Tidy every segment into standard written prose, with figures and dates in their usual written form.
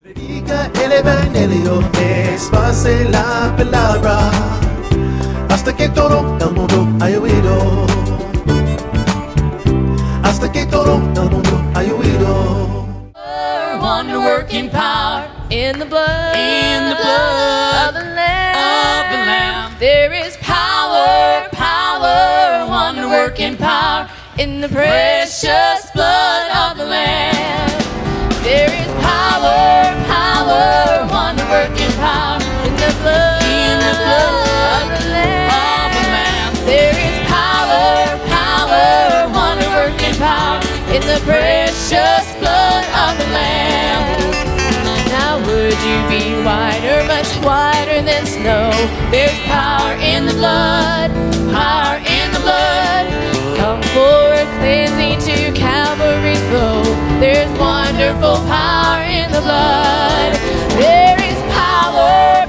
Predica el evangelio, despace la palabra, hasta que todo el mundo haya oído. Hasta que todo el mundo haya oído. Wonder working power in the blood, of the Lamb. There is power, wonder working power in the precious blood of the Lamb. There is power, wonder working power in the blood, of the Lamb. There is power, wonder working power in the precious blood of the Lamb. Now would you be whiter, much whiter than snow? There's power in the blood, power in the blood. Come forth, cleansing to Calvary's flow. There's wonderful power in the blood. There is power,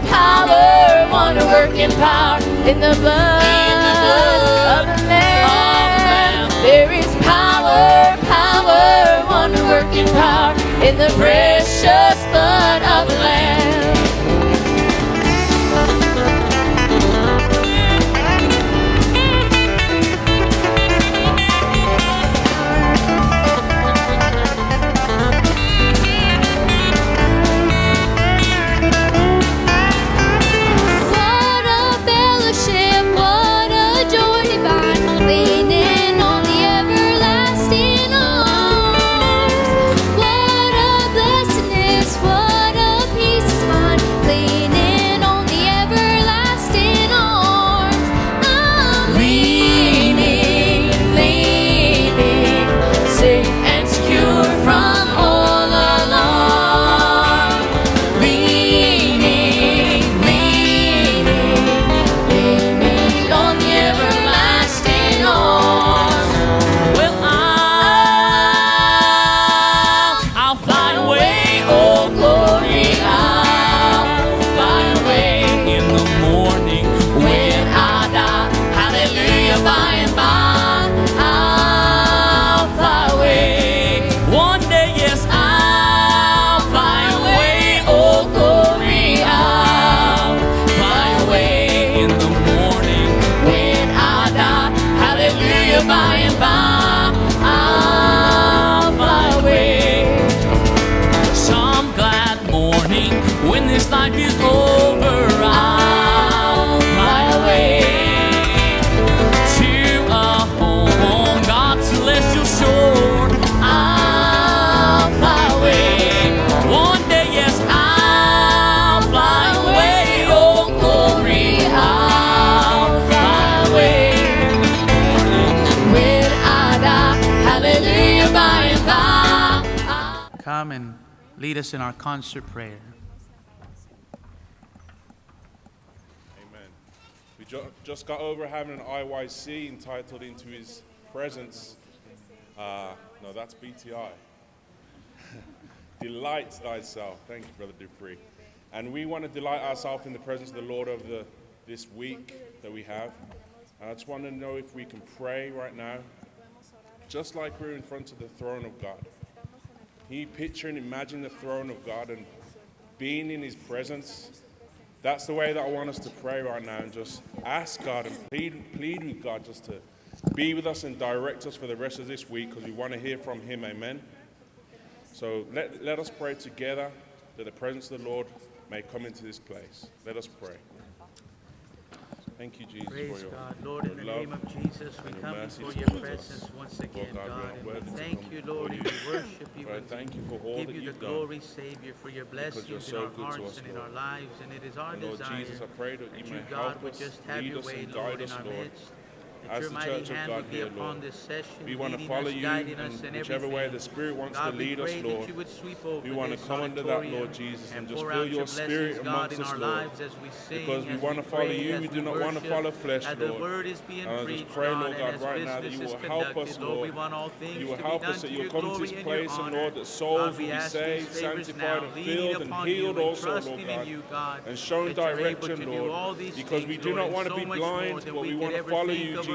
wonder working power in the blood, of the Lamb. There is power, wonder working power in the precious blood of the Lamb. What a fellowship, what a joy divine, leaning on the everlasting arms. What a blessedness, what a peace is mine, leaning on the everlasting arms. I'm leaning, safe and secure from all alarm. Leaning on the everlasting arms. Well, I'll fly away, oh glory, I'll fly away in the morning when I die. Hallelujah, by and by, I'll fly away. One day, yes, I'll fly away, oh glory, I'll fly away in the morning when I die. Hallelujah, by and by, I'll fly away. Some glad morning when this life is over, I'll fly away to a home on God's celestial shore. I'll fly away. One day, yes, I'll fly away. Oh, glory, I'll fly away. When I die, hallelujah, by and by. Come and lead us in our concert prayer. Amen. We just got over having an IYC entitled Into His Presence. No, that's BTI. Delight thyself. Thank you, Brother Dupree. And we want to delight ourselves in the presence of the Lord over this week that we have. And I just want to know if we can pray right now, just like we're in front of the throne of God. Can you picture and imagine the throne of God and being in His presence? That's the way that I want us to pray right now, and just ask God and plead with God just to be with us and direct us for the rest of this week, because we want to hear from Him. Amen. So let us pray together that the presence of the Lord may come into this place. Let us pray. Thank you, Jesus, Praise for your God. Lord, in the love name of Jesus, we and your come mercy before your towards presence us. once again, God, we are God. And worthy we to thank come you, before Lord, and you. we worship you. Lord, and thank you for all give that you the you've done. glory, Savior, for your blessings you're in so our good to hearts us, and in Lord. our lives. And it is our And Lord desire Jesus, I pray that that you you, may God, help would us, just have lead your us way, and Lord, guide in us, our Lord. midst. That As your the mighty church of hand God would be here, upon Lord, this session, we want to leading follow us, you, guiding and us in whichever way everything. the Spirit wants God, to we lead pray us, that Lord. you would sweep over We want to this come under that, auditorium Lord Jesus, and just pour feel out your blessings, Spirit God, amongst in us, our Lord. lives as we sing, Because we as want to follow pray, you, as we do not want to worship, follow flesh, as the Lord. word is being And I preached, just pray, God, Lord and God, as right now that business you is will help conducted, us, Lord. We Lord. want all things You will to be help done us, that to you'll your come into glory this and your place, and honor. Lord, that God, souls we will be ask these saved, favors sanctified, now, and leaning filled, and upon healed you and also, Lord trusting God. in you, God, And shown that you're able direction, to do Lord. all these Because we things, do Lord, not and want to so be much more blind, than but we we could want to ever follow think you, of or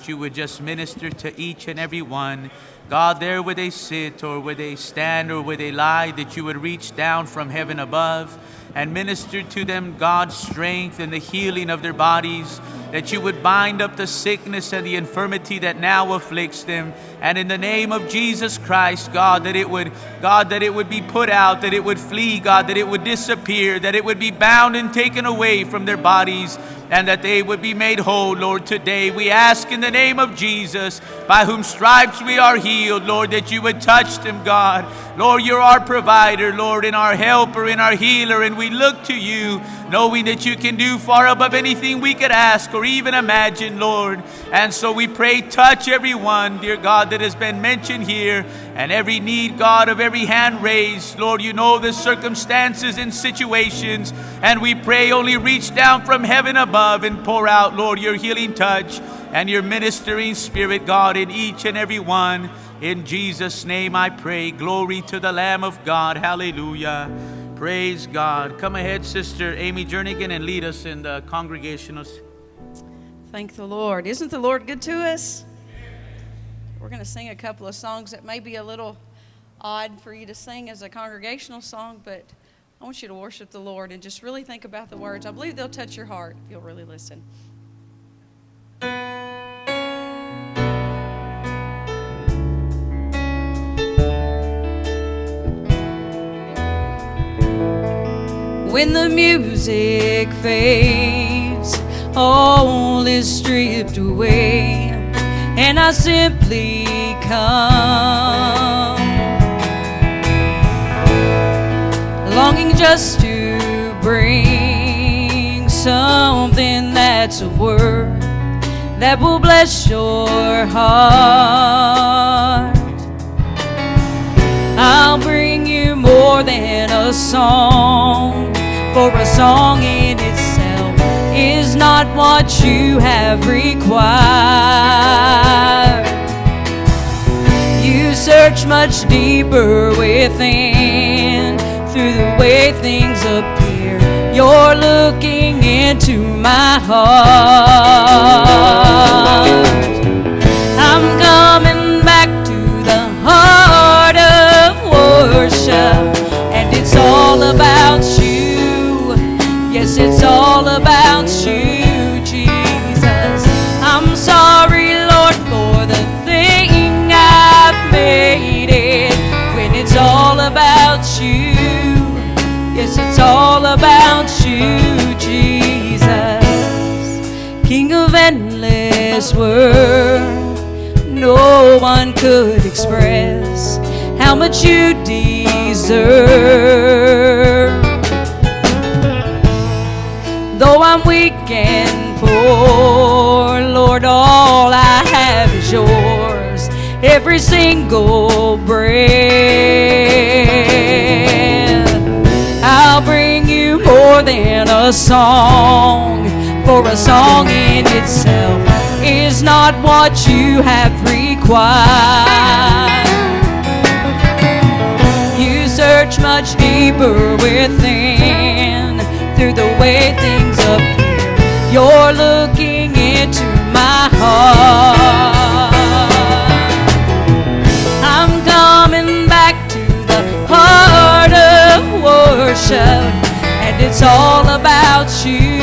that you would just minister to each and every one. God, there where they sit or where they stand or where they lie, that you would reach down from heaven above and minister to them God's strength and the healing of their bodies, that you would bind up the sickness and the infirmity that now afflicts them. And in the name of Jesus Christ, God, that it would be put out, that it would flee, God, that it would disappear, that it would be bound and taken away from their bodies, and that they would be made whole, Lord. Today we ask in the name of Jesus, by whom stripes we are healed, Lord, that you would touch them, God. Lord, you're our provider, Lord, and our helper and our healer, and we look to you, knowing that you can do far above anything we could ask or even imagine, Lord. And so we pray, touch everyone, dear God, that has been mentioned here, and every need, God, of every hand raised. Lord, you know the circumstances and situations, and we pray only reach down from heaven above and pour out, Lord, your healing touch and your ministering spirit, God, in each and every one. In Jesus' name I pray. Glory to the Lamb of God. Hallelujah. Praise God. Come ahead, Sister Amy Jernigan, and lead us in the congregational. Thank the Lord. Isn't the Lord good to us? We're going to sing a couple of songs that may be a little odd for you to sing as a congregational song, but I want you to worship the Lord and just really think about the words. I believe they'll touch your heart if you'll really listen. When the music fades, all is stripped away, and I simply come, longing just to bring something that's of worth that will bless your heart. I'll bring you more than a song, for a song in itself is not what you have required. You search much deeper within, through the way things appear. You're looking into my heart. I'm coming back to the heart of worship, and it's all about you. Yes, it's all about you, Jesus. I'm sorry, Lord, for the thing I've made it, when it's all about you. Yes, it's all about you, Jesus. King of endless worth, no one could express how much you deserve. Though I'm weak and poor, Lord, all I have is yours, every single breath. I'll bring you more than a song, for a song in itself is not what you have required. You search much deeper within, through the way things appear. You're looking into my heart. I'm coming back to the heart of worship, and it's all about you.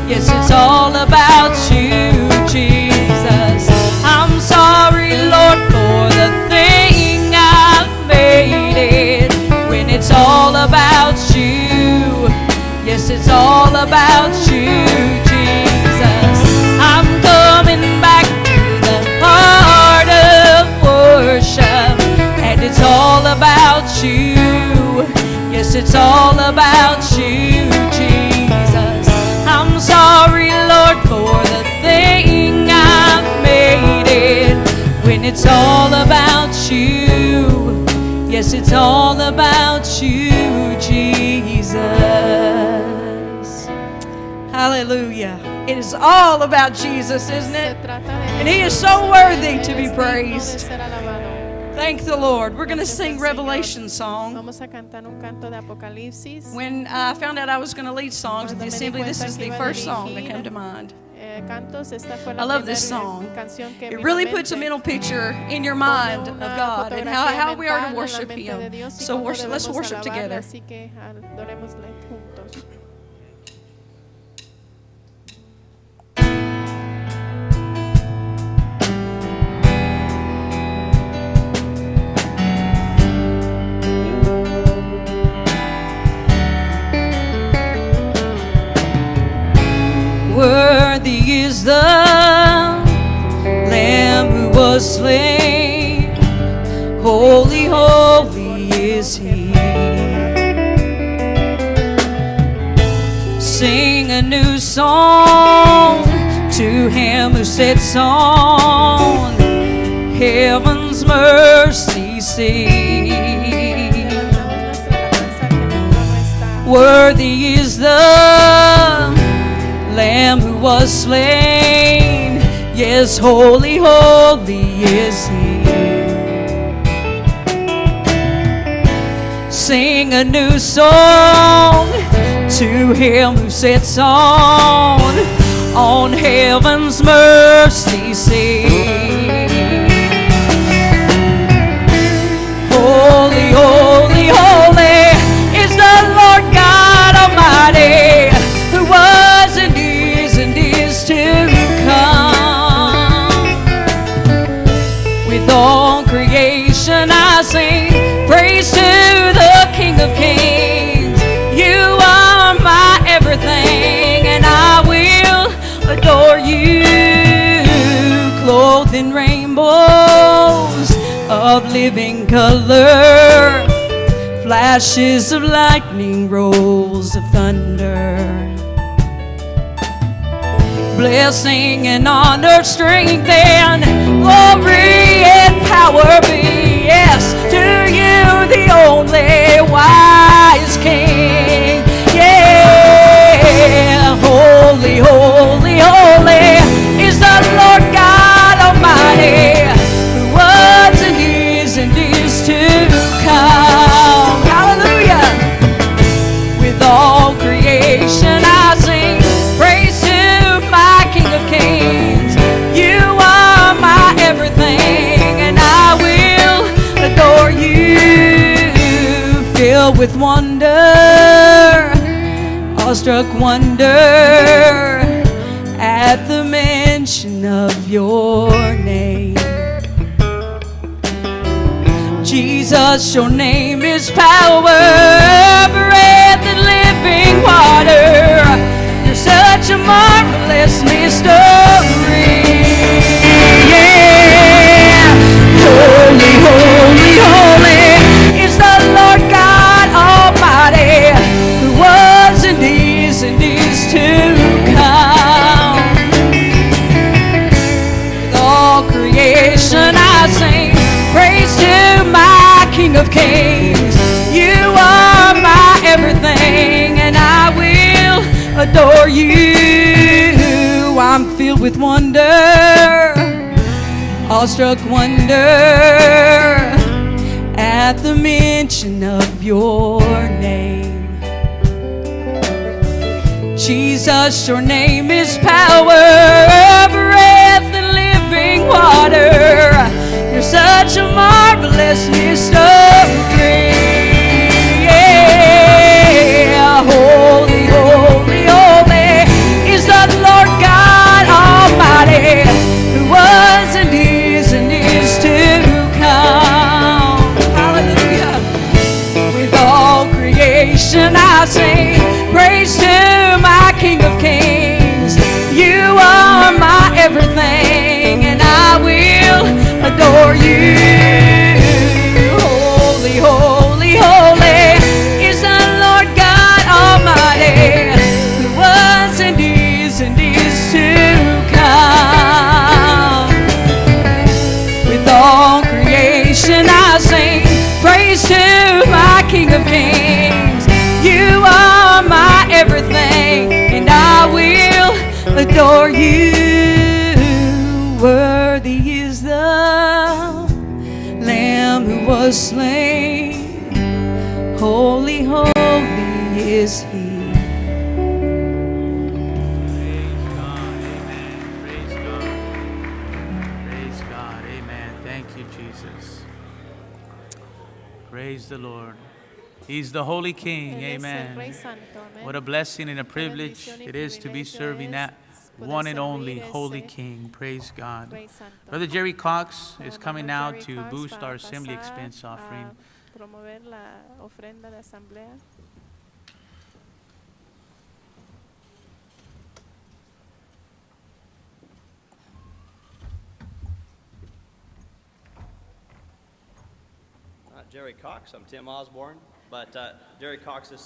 Yes, it's all about you, Jesus. I'm sorry, Lord, for the thing I've made it, when it's all about you. Yes, it's all about you, Jesus. I'm coming back to the heart of worship, and it's all about you. Yes, it's all about you, Jesus. I'm sorry, Lord, for the thing I've made it, when it's all about you. Yes, it's all about you, Jesus. Hallelujah. It is all about Jesus, isn't it? And He is so worthy to be praised. Thank the Lord. We're going to sing Revelation song. Vamos a cantar un canto de Apocalipsis. When I found out I was going to lead songs at the assembly, this is the first song that came to mind. cantos, esta fue la I love this primera song. canción que It vino really a puts a mente. mental picture in your Pone mind of una God and fotografía how we are mental to en la worship mente de Him. Dios y So cómo let's debemos worship alabarle, together. así que adorémosle juntos. Worthy is the Lamb who was slain. Holy, holy is He. Sing a new song to Him who sits on heaven's mercy seat. Levantamos nuestra alabanza que en el trono está. Worthy is the Lamb who was slain. Yes, holy, holy is He. Sing a new song to Him who sits on heaven's mercy seat. Holy, holy, holy is the Lord God Almighty, who was and is to come. With all creation I sing praise to the King of Kings. You are my everything, and I will adore you. Clothed in rainbows of living color, flashes of lightning, rolls of thunder. Blessing and honor, strength and glory and power be, yes, to you, the only wise King. Yeah, holy, holy, holy is the Lord God Almighty, who was and is to come. Hallelujah. With all creation I sing praise to my King of Kings. You are my everything, and I will adore you. Filled with wonder, awestruck wonder at the mention of your name. Jesus, your name is power, breath and living water. You're such a marvelous mystery. Yeah, holy, holy, holy is the Lord God Almighty, who was and is to come. With all creation I sing praise to my King of Kings. You are my everything, and I will adore you. I'm filled with wonder, awestruck wonder at the mention of your name. Jesus, your name is power, breath and living water. You're such a marvelous mystery. Yeah, holy, holy, holy is the Lord God Almighty, who was and is to come. Hallelujah. With all creation I sing praise to my King of Kings. You are my everything, and I will adore you. Holy, holy, holy is the Lord God Almighty, who was and is to come. With all creation I sing praise to my King of Kings. You are my everything, and I will adore you. Worthy is the Lamb who was slain. Holy, holy is He. Praise God. Amen. Thank you, Jesus. Praise the Lord. He's the Holy King. Él es el Amen. Rey Santo. Amén. What a blessing and a Qué privilege bendición y it is to be privilegio serving that es poder one and servir only Holy ese King. Praise God. Rey Santo. Brother Jerry Cox El is hermano coming now Jerry to Cox boost va a our assembly pasar expense offering. a promover la ofrenda de asamblea. Not Jerry Cox, I'm Tim Osborne, but Jerry Cox is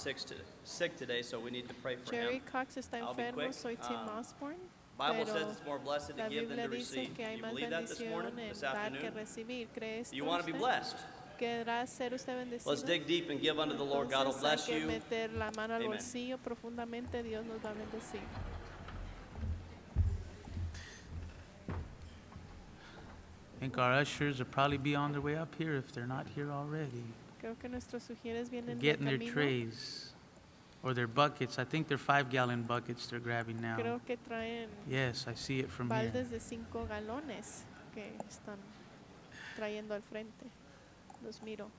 sick today, so we need to pray for Jerry him. Cox está I'll be enfermo, quick. soy Tim Osborne. Bible says Pero it's more blessed to la give than Biblia to dice receive. que hay You más believe that this morning, bendición en this dar que afternoon? recibir. ¿Cree esto You want to be usted? blessed. ¿Querrá ser usted bendecido? Let's dig deep and give unto the Lord. God will Entonces bless hay que you. meter la mano al Amen. bolsillo profundamente, Dios nos va a bendecir. I think our ushers will probably be on their way up here if they're not here already. Creo que nuestros sugieres vienen de Getting their camino. trays or their buckets. I think they're 5-gallon buckets they're grabbing now. Creo que traen Yes, I see it from here. baldes de 5 galones que están trayendo al frente. Los miro.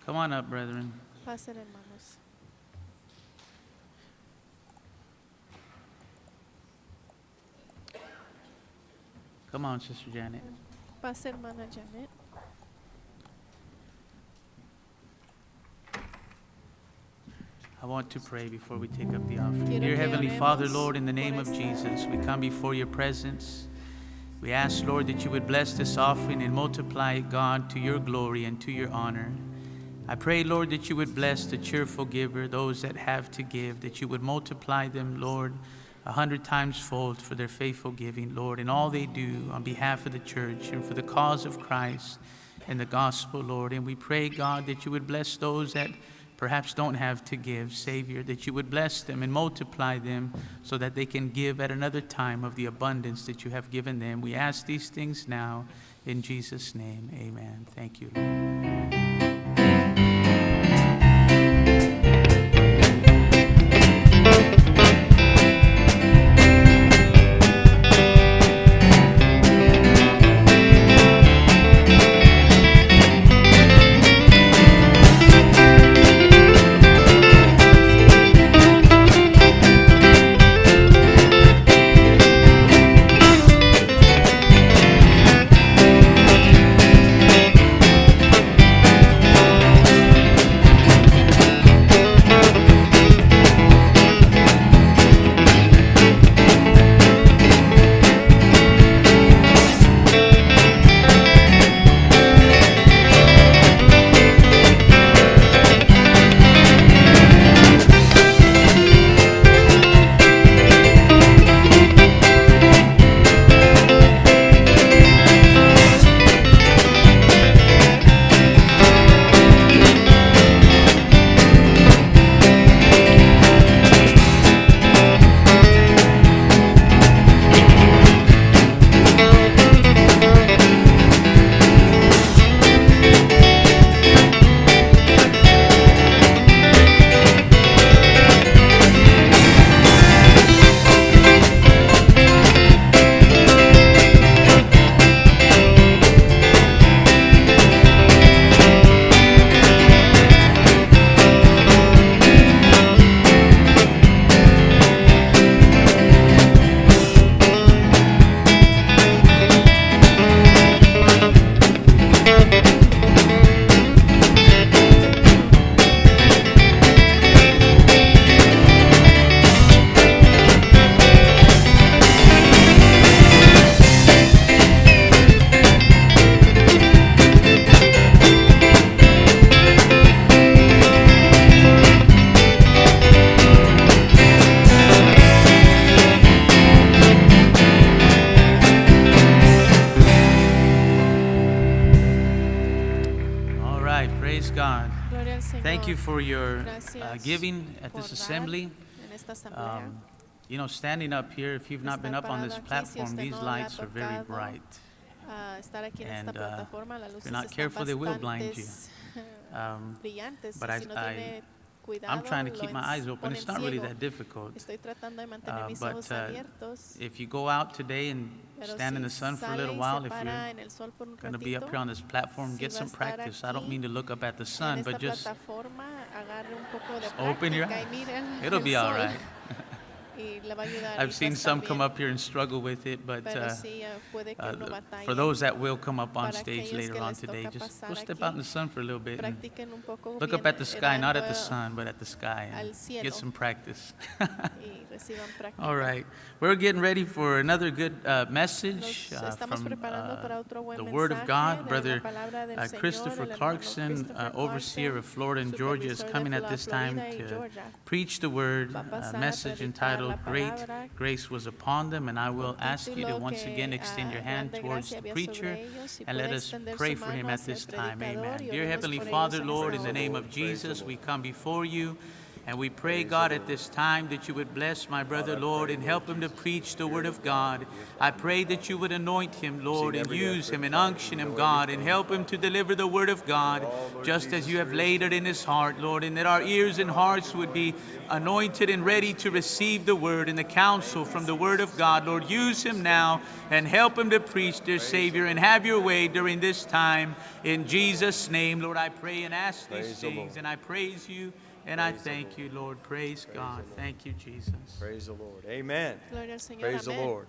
Come on up, brethren. Pasen, hermanos. Come on, Sister Janet. Pase, hermana Janet. I want to pray before we take up the offering. Quiero Dear que Heavenly Father, oremos Lord, in the por name of esta- Jesus, we come before your presence. We ask, Lord, that you would bless this offering and multiply it, God, to your glory and to your honor. I pray, Lord, that you would bless the cheerful giver, those that have to give, that you would multiply them, Lord, 100 times fold for their faithful giving, Lord, and all they do on behalf of the church and for the cause of Christ and the gospel, Lord. And we pray, God, that you would bless those that perhaps don't have to give, Savior, that you would bless them and multiply them so that they can give at another time of the abundance that you have given them. We ask these things now in Jesus' name. Amen. Thank you, Lord. All right, praise God. Gloria al Señor. Thank you for your Gracias giving at por this dar assembly. en esta asamblea. You know, standing up here, if you've not been Estar up on this parado aquí, si platform, usted these no le ha lights are very tocado, bright. Estar aquí en esta And, plataforma, las if luces you're not están careful, they will blind you. bastantes Um, brillantes. but Y si no tiene cuidado, I'm trying to keep my eyes lo open. It's ponen not really ciego. that difficult. Estoy tratando de mantener mis But ojos abiertos. if you go out today and Pero stand in si the sun for a sale little y while, se if para you're en el sol por un going to be up ratito, here on this platform, si get va a some estar practice. I don't aquí mean to look up at the en sun, but esta just plataforma, agarre un poco de open your práctica y eyes. mire It'll el be all sol. right. Y le va a ayudar, y I've va a seen estar some come bien. up here and struggle with it, but Pero sí, puede que uno batalle. for those that will come up on Para stage aquellos later que on les today, toca just pasar go step aquí, out in the sun for a little bit and practiquen un poco look bien up at the sky, not at the mirando sun, but at the sky, al and cielo. get some practice. y reciban práctica. All right. We're getting ready for another good message Nos estamos from preparando para otro buen the Word of mensaje God. de la Brother palabra del Señor. Christopher El hermano Clarkson, Christopher overseer of Florida and Georgia, is supervisor de coming at this time Florida y to Georgia. preach the Word, Va a pasar a a message predicar entitled la Great palabra. Grace Was Upon Them. And I will ask you to Título once que, again extend your hand grande towards gracia the había preacher sobre ellos, y and let puede us extender pray su for him mano at hacia el this time. predicador, Amen. y Dear oremos Heavenly por ellos Father, en Lord, esta in the hora. name of Jesus, we come before you. And we pray, God, at this time that you would bless my brother, Lord, and help him to preach the word of God. I pray that you would anoint him, Lord, and use him and unction him, God, and help him to deliver the word of God just as you have laid it in his heart, Lord, and that our ears and hearts would be anointed and ready to receive the word and the counsel from the word of God. Lord, use him now and help him to preach, dear Savior, and have your way during this time. In Jesus' name, Lord, I pray and ask these things, and I praise you. And I thank you, Lord. Praise God. Thank you, Jesus. Praise the Lord. Amen. Gloria al Señor, Praise the amén. Lord.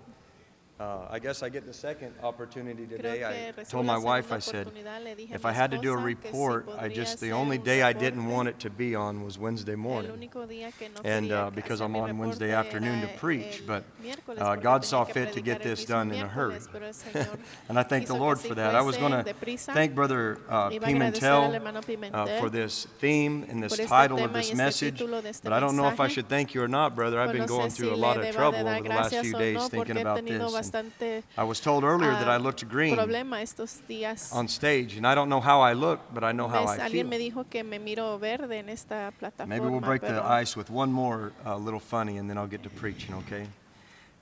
I guess I get the second opportunity Creo today. que I recibo told la my wife, segunda I said, oportunidad. Le dije a if mi I had to do a esposa que si report, podría the hacer only un day I didn't reporte. want it to be on was Wednesday El morning. único día que no And quería because hacer I'm mi on Wednesday reporte afternoon to era preach, el but miércoles, porque God tenía saw que fit to get predicar el this mismo done in a hurry. miércoles, pero el Señor And I thank the hizo que Lord así for that. I was fuese going to deprisa. thank Brother Iba a agradecer al Pimentel hermano Pimentel for this theme and this por este title of tema y this este message. título de este But I don't know if I mensaje. should thank you or not, brother. I've Pues been no going sé si through a le lot of deba trouble de dar over the last gracias few o days no, thinking porque he about tenido this. And bastante I was told earlier that I looked green problema estos días. on stage, and I don't know how I look, but I know how I Alguien me feel. dijo que me miro verde en esta plataforma. Maybe we'll break the pero ice with one more little funny, and then I'll get to preaching, okay?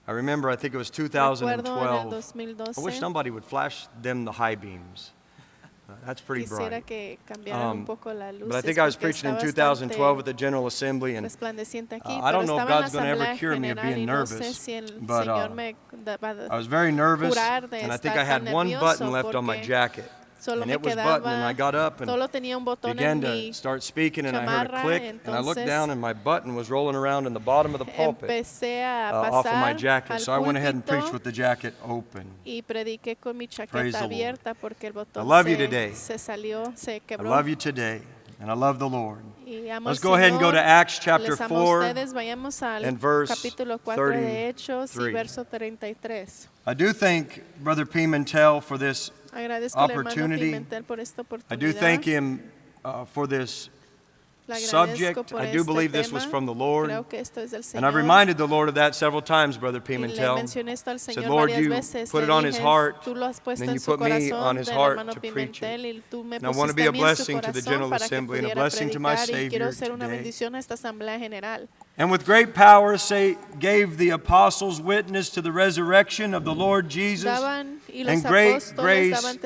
I remember, I think it was 2012. I wish somebody would flash them the high beams. That's pretty Quisiera bright. que cambiaran un poco las luces, But I think I was porque preaching in está 2012 at bastante the General Assembly, and resplandeciente aquí, I pero don't know if estaba en la God's going to ever asamblea cure me of general being y no sé nervous, si el but Señor me va I was very nervous, curar de and I think estar I had tan one nervioso button left on my porque jacket. solo And me it was buttoned, and I quedaba, got up and solo tenía un botón began en to mi start speaking, and I heard a chamarra, click, and I looked entonces down, and my button was rolling around in the bottom of the pulpit empecé a off of my pasar jacket. al So I went ahead and preached púlpito with the jacket open. y prediqué con mi Praise chaqueta the Lord. abierta porque el botón love you today. se salió, se I quebró. love you today, and I love the Lord. Y amo Let's al go ahead and go Señor, to Acts chapter les amo a 4 ustedes, vayamos al and verse capítulo 4 de Hechos y 33. verso 33. I do thank Brother Pimentel for this Agradezco al hermano opportunity. Pimentel por esta I do thank oportunidad. him for this Le agradezco subject. por I do este believe this was tema. from the Lord. Creo que esto es del And I've Señor. reminded the Lord of that several times, Brother Y le Pimentel. mencioné esto al Said, Señor Lord, varias you veces. put Le it on his dije, heart, tú lo has puesto then en you su put me on corazón his del heart hermano to preach Pimentel it. y tú me And I want to pusiste be a a mí en su blessing to the corazón General para que Assembly and a pudiera blessing to my predicar y quiero Savior ser una today. bendición a esta asamblea general. And with great power gave the apostles witness to the resurrection of the Lord Jesus, Daban y los and great apóstoles grace daban was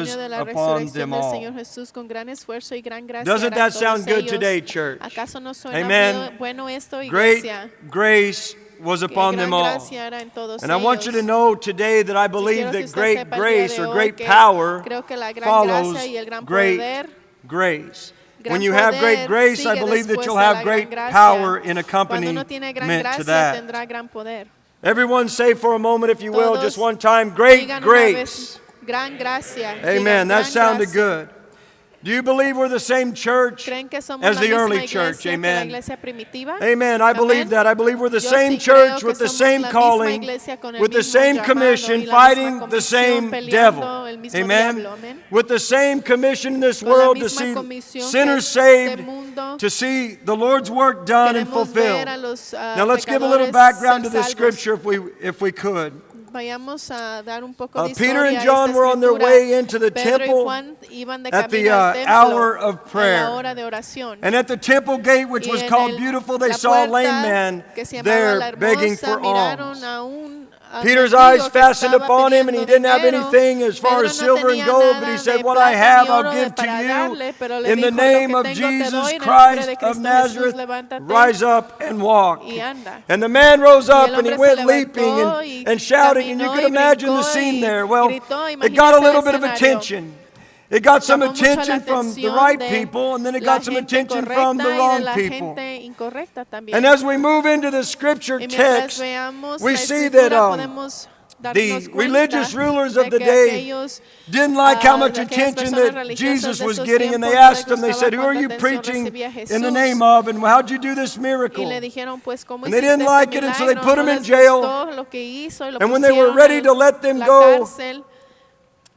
testimonio de la upon resurrección them del all. Señor Jesús con gran esfuerzo y gran gracia. Doesn't eran that sound todos good ellos. today, church? ¿Acaso no suena Amen. bueno esto, Great iglesia? grace was Que upon gran them all. gracia era en todos And I want you to ellos. know today that I Si believe quiero que that usted great sepa el día grace de or hoy great que power creo que la gran follows gracia y el gran great poder, grace. gran When you have great poder grace, I sigue believe that después you'll de la have gran great gracia. power in Cuando uno tiene gran accompaniment to gracia, that. tendrá gran poder. Everyone say for a moment, if you will, Todos just one time, great Digan una grace. vez, gran gracia. Amen. Digan, That gran sounded gracia. good. Do you believe we're the same church ¿Creen que somos as la the misma early iglesia church? que la Amen. iglesia primitiva? Amen. I believe Amén. that. I believe we're the Yo same sí creo church que with the somos same la misma calling, iglesia con el with the mismo same llamado commission, y la misma fighting the comisión, same peleando devil. el mismo Amen. diablo. Amén. With the same commission in this Con la world to misma see comisión sinners que este saved, mundo. to see the Lord's work done and Queremos ver a fulfilled. los Now let's give a little pecadores background to ser this salvos. scripture if we could. Vayamos a dar un poco de Peter historia and a John esta were on their escritura. way into the Pedro y temple Juan iban de at the camino al templo hour of a prayer. la hora de oración. And at the temple gate, which Y was en called el- Beautiful, they la saw a lame puerta, man que se llamaba there La Hermosa, begging for miraron alms. a un Peter's eyes fastened upon him, and he didn't have anything as far as silver and gold, but he said, what I have I'll give to you. In the name of Jesus Christ of Nazareth, rise up and walk. And the man rose up, and he went leaping and shouting, and you can imagine the scene there. Well, it got a little bit of attention. It got some attention from the right people, and then it got some attention from the wrong people. And as we move into the scripture text, we see that the religious rulers of the day didn't like how much attention that Jesus was getting, and they asked him, they said, who are you preaching in the name of, and how'd you do this miracle? And they didn't like it, and so they put him in jail. And when they were ready to let them go,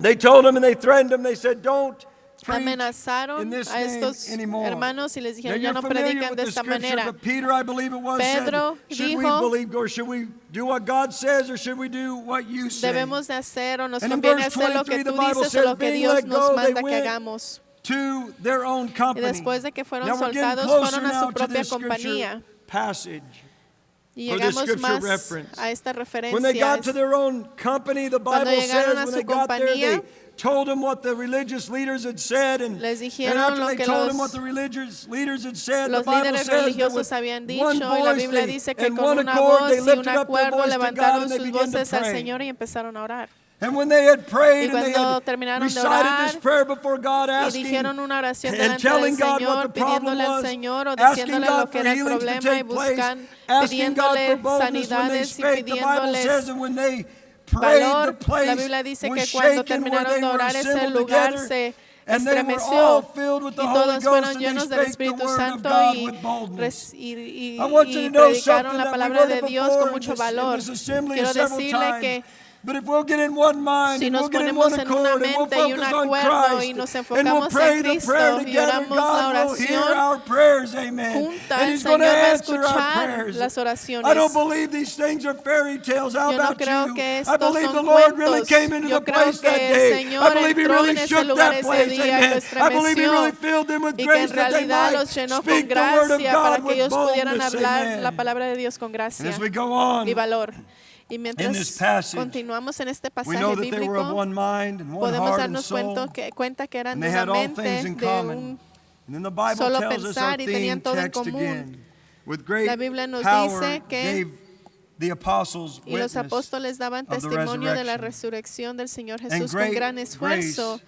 they told him and they threatened him. They said, don't preach in this name anymore. Hermanos, y les Now, dijeron, ya you're no familiar prediquen with de the esta scripture, manera. but Peter, I believe it was, Pedro said, should we dijo, believe, or should we do what God says, or should we do what you say? Debemos de hacer o nos And in conviene verse hacer lo 23, que the tú Bible dices o says, lo que being Dios let nos go, they manda que went hagamos. to their own Y company. después de que fueron Now we're getting soltados, closer fueron a now su to propia this scripture compañía. passage. Y for this llegamos scripture más reference. a esta When they referencia. got to their own company, the Cuando Bible llegaron says a when su they got there, they compañía, told them what the religious leaders had said, and les dijeron after lo they que told them los- what the religious leaders had said, the Los Bible líderes says that religiosos with habían dicho, one y la voice Biblia they, dice que and con one una accord voz they y un lifted up their acuerdo voice to God levantaron and they sus began to voces al pray. Señor y empezaron a orar. And when they had prayed Y and they cuando had terminaron de recited this orar prayer before God, y asking dijeron una oración and delante telling del God what Señor, the problem pidiéndole al was, Señor o asking diciéndole God lo for que era el healings to problema y take place, asking God for pidiéndole boldness when they sanidades y spake. The Bible says pidiéndoles that when they prayed, the valor. La place Biblia dice was que cuando shaken where terminaron they de were orar ese assembled lugar together. se And they were all estremeció filled with the y Holy todos Ghost, fueron and they llenos del spake the Espíritu word of Santo God y, with boldness. y I want you to know predicaron something la that we've palabra heard de it Dios before con in mucho this valor. assembly Quiero several decirle que times. But if we'll get in one mind si and nos we'll get in ponemos one en una accord and we'll mente y un focus on acuerdo y Christ nos and we'll enfocamos pray en the Cristo prayer y together, oramos la God will hear oración our prayers, amen. junta, And el He's going to Señor va a answer our escuchar prayers. las oraciones. I don't believe these things are fairy tales. How Yo no about creo you? que I estos believe son the Lord really cuentos. came into Yo the creo place that que el day. I Señor believe He entró really en ese shook lugar that ese place, día, lo amen. I believe He estremeció really filled them with y que grace en that they realidad might los llenó con speak the word of gracia para God que with ellos pudieran boldness, hablar amen. la palabra de Dios con And gracia as we go on, y valor. Y in this mientras passage, continuamos en este we pasaje know that they were of bíblico, one mind and one podemos heart and darnos soul, cuenta que eran and de they una had all mente, things in de common. un And then the Bible solo tells us our pensar y theme tenían todo en text común. again. With great La Biblia nos power dice que gave the apostles y los witness apóstoles daban of the testimonio de la resurrection. resurrección del Señor And Jesús con great gran esfuerzo grace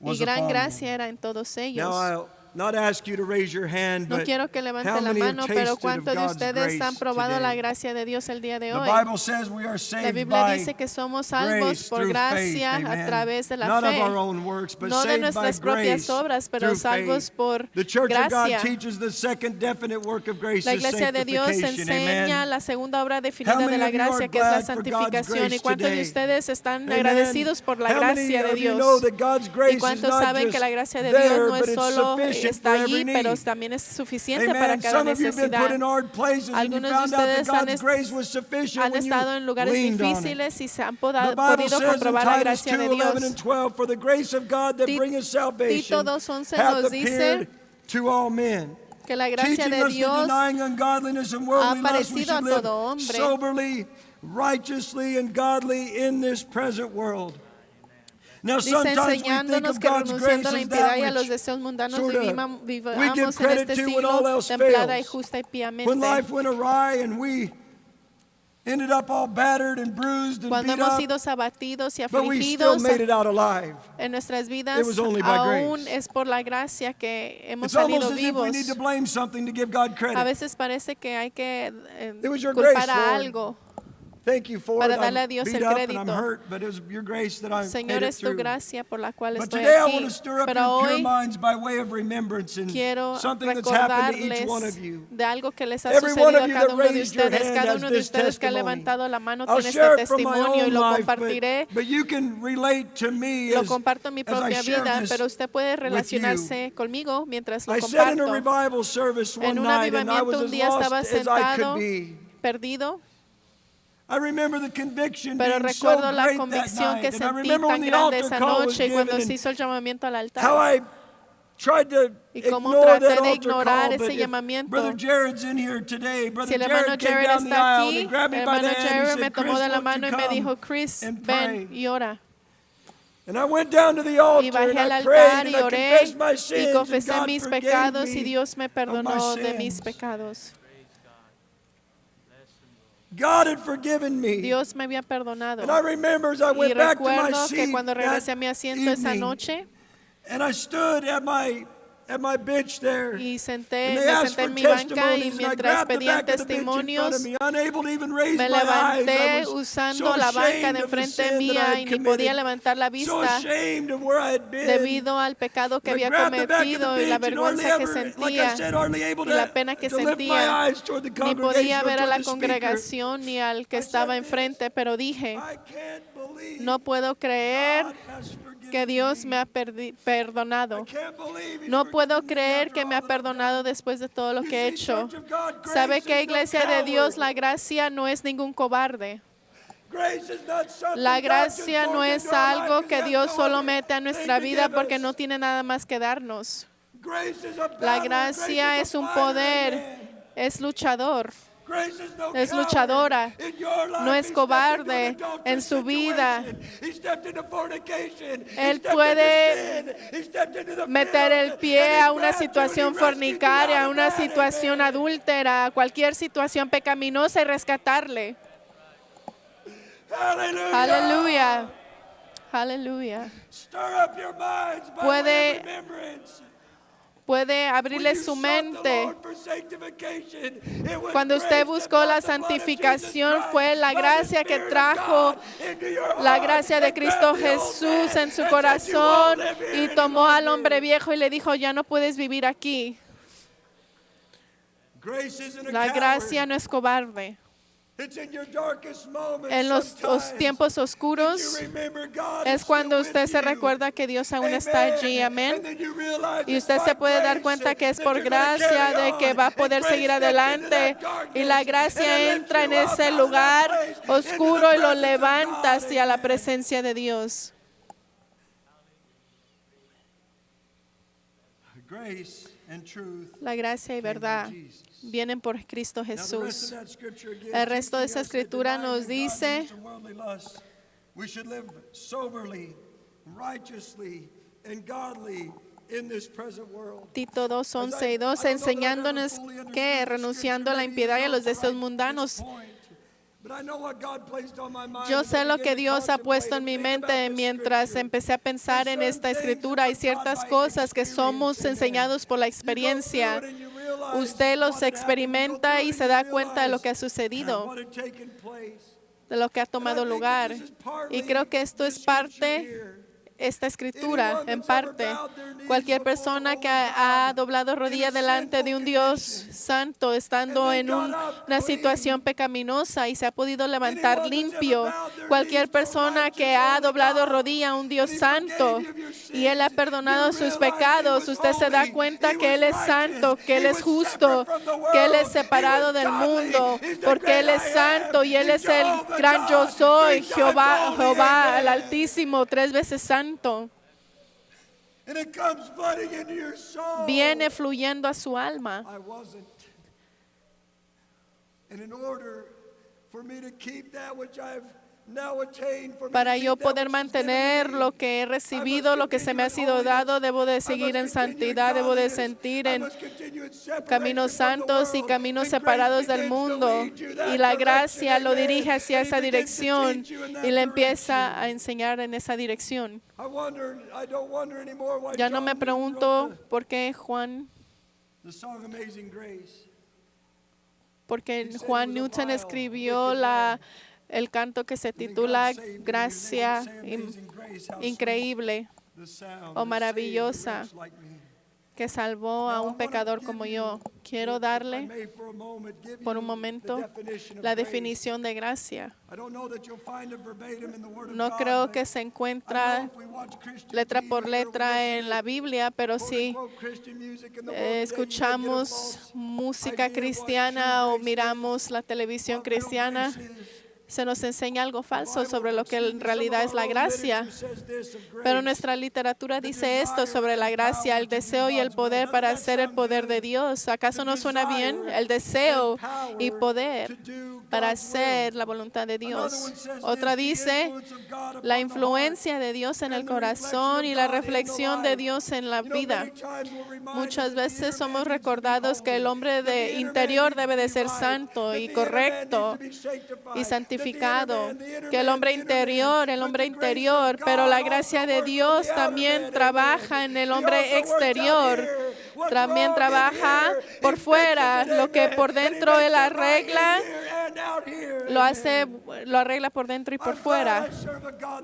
y was gran upon gracia them. era en todos ellos. Now I'll not ask you to raise your hand, No but quiero que levante how la many have mano, pero tasted of ¿cuántos de God's ustedes han grace probado la today? gracia de Dios el día de The hoy? Bible says we are La saved Biblia by dice que somos salvos grace por through faith, gracia a amen. través de la Not of fe, our own works, but no de saved by nuestras propias grace obras, pero through salvos faith. por The Church of God gracia. teaches the second definite work of grace, La is iglesia de Dios sanctification, enseña amen. la segunda obra How definida many de la of you are gracia, que es la glad for God's santificación. grace ¿Y cuántos de today? ustedes están Amen. agradecidos por la How many gracia de of you Dios? know that God's ¿Y grace is cuántos not saben que just la gracia de there, Dios no but es it's solo sufficient está for every allí, pero need? también es suficiente para Amen. cada Some of you have been put in necesidad? hard places and you Algunos de found out that ustedes han God's grace was sufficient Han when you estado en lugares leaned on it. difíciles y se han The Bible podido says in comprobar la Titus gracia de 2:11 and Dios. 12, for the grace of God that Ti- bringeth salvation Tito 2:11 hath nos dice appeared to all men, Que la gracia teaching de us that Dios denying ungodliness and worldly lust, we aparecido a should live todo hombre. soberly, righteously, and godly in this present world. Now, dice sometimes we think enseñándonos of que God's grace renunciando a la as impiedad y a that los which deseos mundanos sorta we vivamos give en credit este to when all siglo else templada y fails. justa y When piamente. life went awry and we ended up all battered and bruised and Cuando beat hemos up, sido abatidos y but we still afligidos made it out alive. en nuestras vidas, It was only by aún grace. es por la gracia que hemos It's almost salido as if we vivos. need to blame something to give God A credit. veces parece que hay que It was your culpar grace, a Lord. algo. Thank you for Para it. darle a I'm Dios beat el up and I'm crédito. hurt, but it was your grace that I Señor, made it es tu through. gracia por la cual But estoy today I aquí. want to stir up Pero your pure hoy minds by way of remembrance and quiero something that's happened to each one of recordarles you. de algo que les ha Every one sucedido of a you cada that uno de raised your ustedes. hand Cada has uno de this ustedes que ha testimony. levantado la mano I'll tiene share este it from my testimonio y own lo life, compartiré. but you can relate to me Lo as, comparto en mi as I propia share vida, this pero usted puede with you. relacionarse conmigo mientras lo I sat in a comparto. revival service one En un night and I avivamiento was un as día estaba lost as I sentado, could be. perdido, I remember the conviction pero being so recuerdo la great that convicción night. que And I sentí remember when tan the grande altar esa call was noche y cuando given se and hizo el llamamiento al how altar. I tried to y cómo ignore traté that de altar ignorar call, but ese if llamamiento. Brother Jared's in here today. Brother Si el hermano Jared came Jared down the está aisle and aquí, he el grabbed me by hermano the hand Jared and me said, tomó Chris, de la won't mano you y me dijo, come Chris, and ven pray? y ora. And I went down to the Y altar and bajé al I prayed altar and y I oré confessed my y sins and confesé God mis forgave pecados y me Dios me of my perdonó de mis sins. pecados. God had forgiven me. Dios me había perdonado. And I remember as I Y went back to my recuerdo que seat cuando regresé a mi that asiento esa evening, noche and I stood at my bench there. y And me they asked senté for en mi banca y testimonies, and I mientras grabbed the pedían back of the bench in front testimonios, of me, unable to even raise me my eyes. levanté I was usando so la banca ashamed de of the enfrente sin that I mía had y ni podía committed, levantar la so vista ashamed of where I had been. debido al pecado que And I había grabbed the back of the cometido y la bench and hardly vergüenza que ever, like I sentía said, hardly able y la pena que to lift my sentía. eyes toward the Ni congregation podía or ver a toward la the speaker. congregación ni al que I estaba said, enfrente, pero dije, I can't believe no puedo creer God has forgiven que Dios me. me ha perdonado. I can't believe He's No puedo forgiven me creer after que me all ha that I've perdonado done. después de todo lo You que he see, hecho. Church of God, grace ¿Sabe is qué, no Iglesia de Dios? coward. La gracia no es ningún cobarde. Grace is not something La God just gracia no pours es into our life algo 'cause que He has Dios no solo other mete a thing nuestra to vida give porque us. no tiene nada más que darnos. Grace is a La battle. gracia Grace es is a un fighter, poder, amen. es luchador, Grace is no es coward. luchadora, In your life, no he es stepped cobarde into an adulterous en su vida. situation. He stepped into fornication. He Él stepped puede into sin. He stepped into the meter el filth, pie and he a una grabbed you and he situación rescued you out fornicaria, a of una that, situación amen. adúltera, a cualquier situación pecaminosa y rescatarle. Hallelujah. Aleluya. Aleluya. Stir up your minds by Puede- way of remembrance. Puede When abrirle you su sought the mente. Lord for sanctification, it was Cuando grace usted that buscó brought la the blood of santificación, Jesus fue Christ la by the gracia que Spirit of trajo God into your la heart gracia de and Cristo grabbed the old Jesús man en su and said, "You corazón won't live here y any tomó al longer." hombre viejo y le dijo, ya no puedes vivir aquí. Grace isn't a La coward. gracia no es cobarde. It's in your darkest moments En los sometimes tiempos that oscuros you remember God es is cuando still usted with se you. recuerda que Dios aún Amen. está allí, And amén. then you realize Y it's usted by se puede dar grace cuenta que es that por you're gonna gracia carry de que on. va a And poder grace seguir steps into adelante. that darkness Y la and gracia it entra lifts en you up ese out of that lugar place into the oscuro y lo presence of levanta God. hacia la Amen. presencia de Dios. Grace and truth. La gracia y verdad vienen por Cristo Now, the rest Jesús. of that scripture again El resto de esa teaching us that escritura denying nos ungodliness dice, and worldly lusts, we should live soberly, righteously, and godly in this present world. Tito 2, 11 y 12, enseñándonos que renunciando a la impiedad y a los deseos mundanos, yo sé lo que Dios ha puesto en mi mente mientras empecé a pensar en esta escritura. Hay ciertas cosas que somos enseñados por la experiencia. Usted los experimenta y se da cuenta de lo que ha sucedido, de lo que ha tomado lugar. Y creo que esto es parte, esta escritura, en parte. Cualquier persona que ha doblado rodilla delante de un Dios santo, estando en una situación pecaminosa y se ha podido levantar limpio. Cualquier persona que ha doblado rodilla a un Dios santo y Él ha perdonado sus pecados, usted se da cuenta que Él es santo, que Él es justo, que Él es separado del mundo, porque Él es santo y Él es el gran yo soy, Jehová el Altísimo, 3 veces santo. And it comes flooding into your soul. Viene fluyendo a su alma. I wasn't. And in order for me to keep that which I've now attained, for me Para to yo keep that poder which is given mantener me, lo que he recibido, lo que se me ha sido dado, debo de seguir en santidad, debo de sentir en caminos santos y caminos separados del mundo. Y la gracia lo dirige hacia esa dirección y le empieza a enseñar en esa dirección. Ya no me pregunto por qué Juan, porque Juan Newton escribió el canto que se titula Gracia Increíble o Maravillosa, que salvó a un pecador como yo. Quiero darle por un momento la definición de gracia. No creo que se encuentra letra por letra en la Biblia, pero si escuchamos música cristiana o miramos la televisión cristiana, se nos enseña algo falso sobre lo que en realidad es la gracia. Pero nuestra literatura dice esto sobre la gracia, el deseo y el poder para hacer el poder de Dios. ¿Acaso no suena bien? El deseo y poder para hacer la voluntad de Dios. Otra dice, la influencia de Dios en el corazón y la reflexión de Dios en la vida. Muchas veces somos recordados que el hombre de interior debe de ser santo y correcto y santificado, que el hombre interior, pero la gracia de Dios también trabaja en el hombre exterior, también trabaja por fuera, lo que por dentro Él arregla, lo arregla por dentro y por fuera.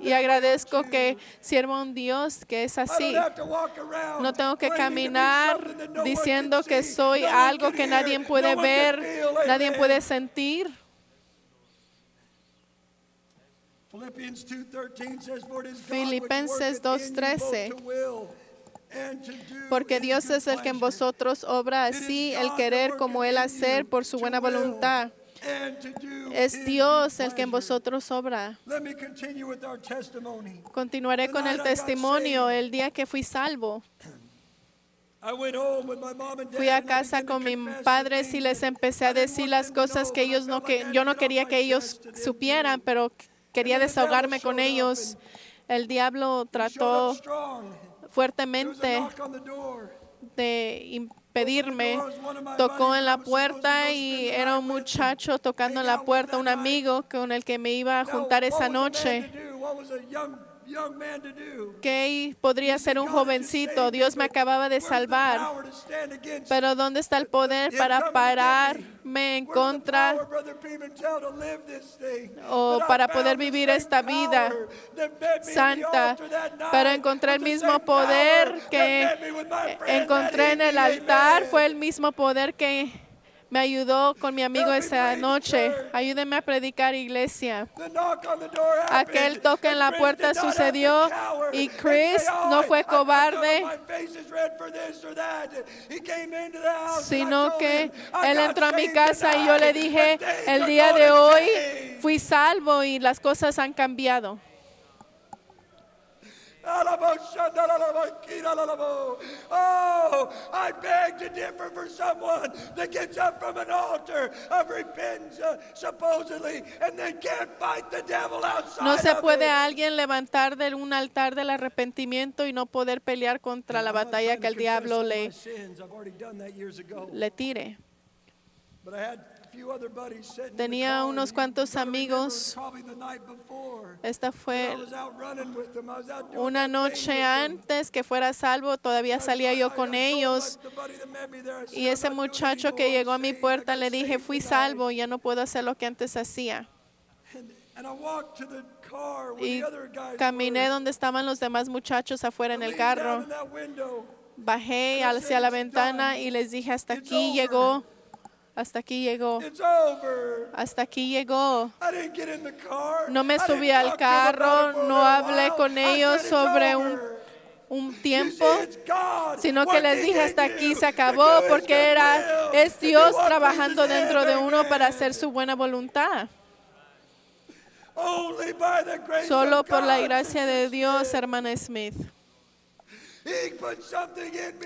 Y agradezco que sirvo a un Dios que es así. No tengo que caminar diciendo que soy algo que nadie puede ver, nadie puede sentir. Filipenses 2:13. Porque Dios es el que en vosotros obra así el querer como el hacer por su buena voluntad. Es Dios el que en vosotros obra. Continuaré con el testimonio el día que fui salvo. Fui a casa con mis padres y les empecé a decir las cosas que yo no quería que ellos supieran, pero quería desahogarme con ellos. El diablo trató fuertemente de impedirme. Tocó en la puerta y era un muchacho tocando en la puerta, un amigo con el que me iba a juntar esa noche. ¿Qué podría ser un jovencito? Dios me acababa de salvar. Pero ¿dónde está el poder para pararme en contra o para poder vivir esta vida santa? Pero encontré el mismo poder que encontré en el altar. Fue el mismo poder que me ayudó con mi amigo esa noche. Ayúdenme a predicar, iglesia. Aquel toque en la puerta sucedió y Chris no fue cobarde, sino que él entró a mi casa y yo le dije, el día de hoy fui salvo y las cosas han cambiado. Oh, I beg to differ for someone that gets up from an altar of repentance, supposedly, and then can't fight the devil outside. No se puede alguien levantar de un altar del arrepentimiento y no poder pelear contra la batalla que el diablo le tire. Tenía unos cuantos amigos. Esta fue una noche antes que fuera salvo, todavía salía yo con ellos. Y ese muchacho que llegó a mi puerta le dije, fui salvo, ya no puedo hacer lo que antes hacía. Y caminé donde estaban los demás muchachos afuera en el carro. Bajé hacia la ventana y les dije, hasta aquí llegó. Hasta aquí llegó. Hasta aquí llegó. No me subí al carro, no hablé con ellos sobre un tiempo, sino que les dije hasta aquí se acabó, porque es Dios trabajando dentro de uno para hacer su buena voluntad. Solo por la gracia de Dios, hermana Smith.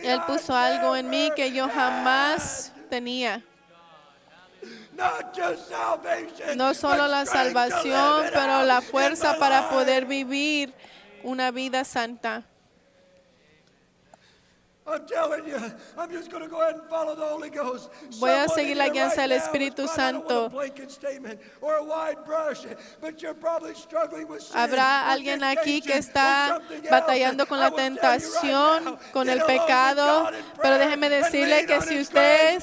Él puso algo en mí que yo jamás tenía. No solo la salvación, pero la fuerza para poder vivir una vida santa. Voy a seguir la guianza del Espíritu Santo. Habrá alguien aquí que está batallando con la tentación, con el pecado, pero déjeme decirle que si usted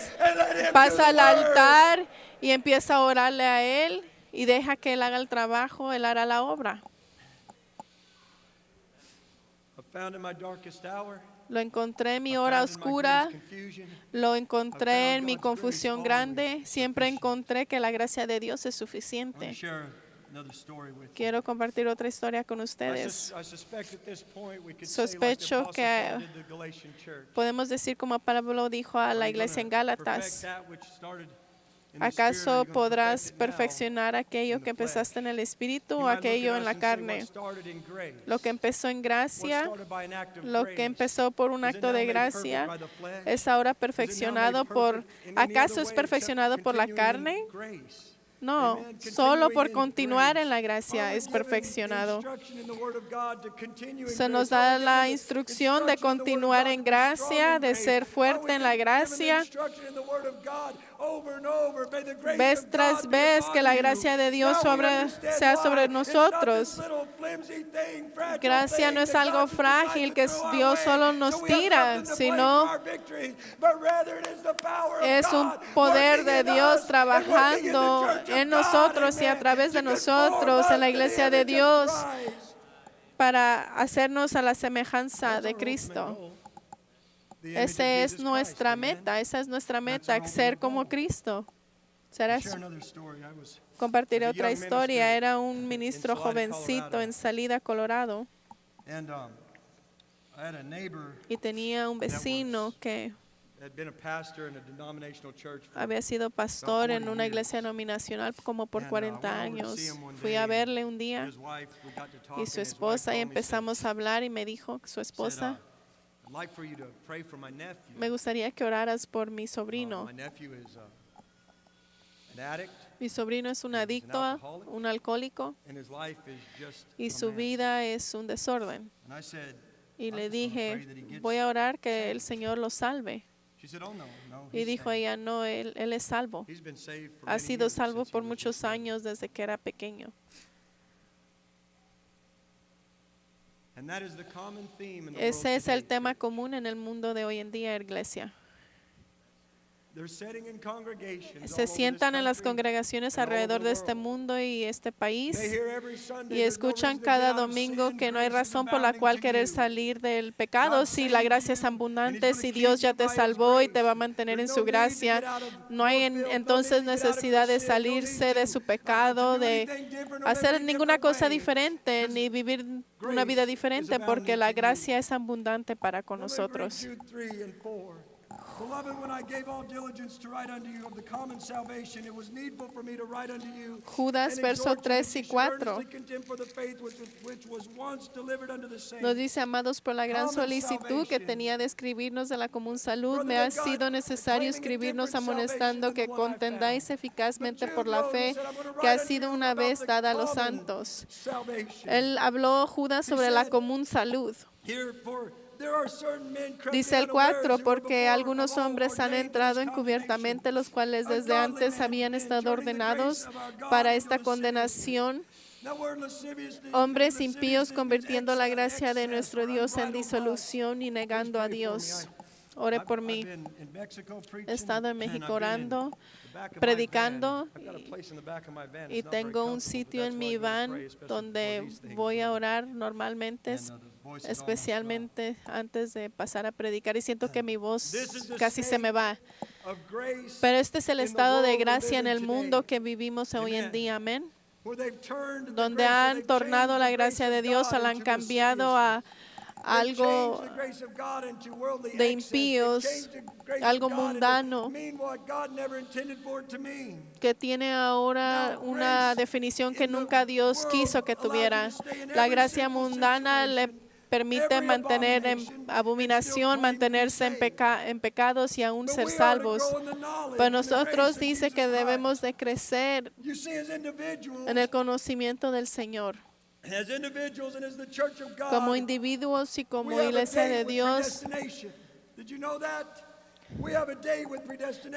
pasa al altar y empieza a orarle a Él y deja que Él haga el trabajo, Él hará la obra. Lo encontré en mi hora oscura, lo encontré en mi confusión grande. Siempre encontré que la gracia de Dios es suficiente. Quiero compartir otra historia con ustedes. Sospecho que podemos decir como Pablo dijo a la iglesia en Gálatas, ¿Acaso podrás perfeccionar aquello que empezaste en el Espíritu o aquello en la carne? Lo que empezó en gracia, lo que empezó por un acto de gracia, ¿es ahora perfeccionado por, acaso es perfeccionado por la carne? No, solo por continuar en la gracia es perfeccionado. Se nos da la instrucción de continuar en gracia, de ser fuerte en la gracia. Vez tras vez que la gracia de Dios sea sobre nosotros. Gracia no es algo frágil que Dios solo nos tira, sino es un poder de Dios trabajando en nosotros y a través de nosotros en la iglesia de Dios para hacernos a la semejanza de Cristo. Esa es nuestra meta, ser como Cristo. Compartiré otra historia. Era un ministro jovencito en Salida, Colorado. Y tenía un vecino que había sido pastor en una iglesia denominacional como por 40 años. Fui a verle un día y su esposa, y empezamos a hablar y me dijo, su esposa, me gustaría que oraras por mi sobrino. Mi sobrino es un adicto, un alcohólico, y su vida es un desorden. Y le dije, voy a orar que el Señor lo salve. Y dijo ella, no, él es salvo. Ha sido salvo por muchos años desde que era pequeño. Ese es el tema común en el mundo de hoy en día, iglesia. Se sientan en las congregaciones alrededor de este mundo y este país y escuchan cada domingo que no hay razón por la cual querer salir del pecado si la gracia es abundante, si Dios ya te salvó y te va a mantener en su gracia. No hay entonces necesidad de salirse de su pecado, de hacer ninguna cosa diferente ni vivir una vida diferente, porque la gracia es abundante para con nosotros. Judas, versos 3 y 4. Nos dice, amados, por la gran solicitud que tenía de escribirnos de la común salud, me ha sido necesario escribirnos amonestando que contendáis eficazmente por la fe que ha sido una vez dada a los santos. Él habló, Judas, sobre la común salud. Dice el 4, porque algunos hombres han entrado encubiertamente, los cuales desde antes habían estado ordenados para esta condenación, hombres impíos convirtiendo la gracia de nuestro Dios en disolución y negando a Dios. Ore por mí. He estado en México orando, predicando, y tengo un sitio en mi van donde voy a orar normalmente, especialmente antes de pasar a predicar, y siento que mi voz casi se me va. Pero este es el estado de gracia en el mundo que vivimos hoy en día, amén. Donde han tornado la gracia de Dios, la han cambiado a algo de impíos, algo mundano, que tiene ahora una definición que nunca Dios quiso que tuviera. La gracia mundana le permite mantener en abominación, mantenerse en pecados y aún ser salvos. Pero nosotros dice que debemos de crecer en el conocimiento del Señor. Como individuos y como iglesia de Dios,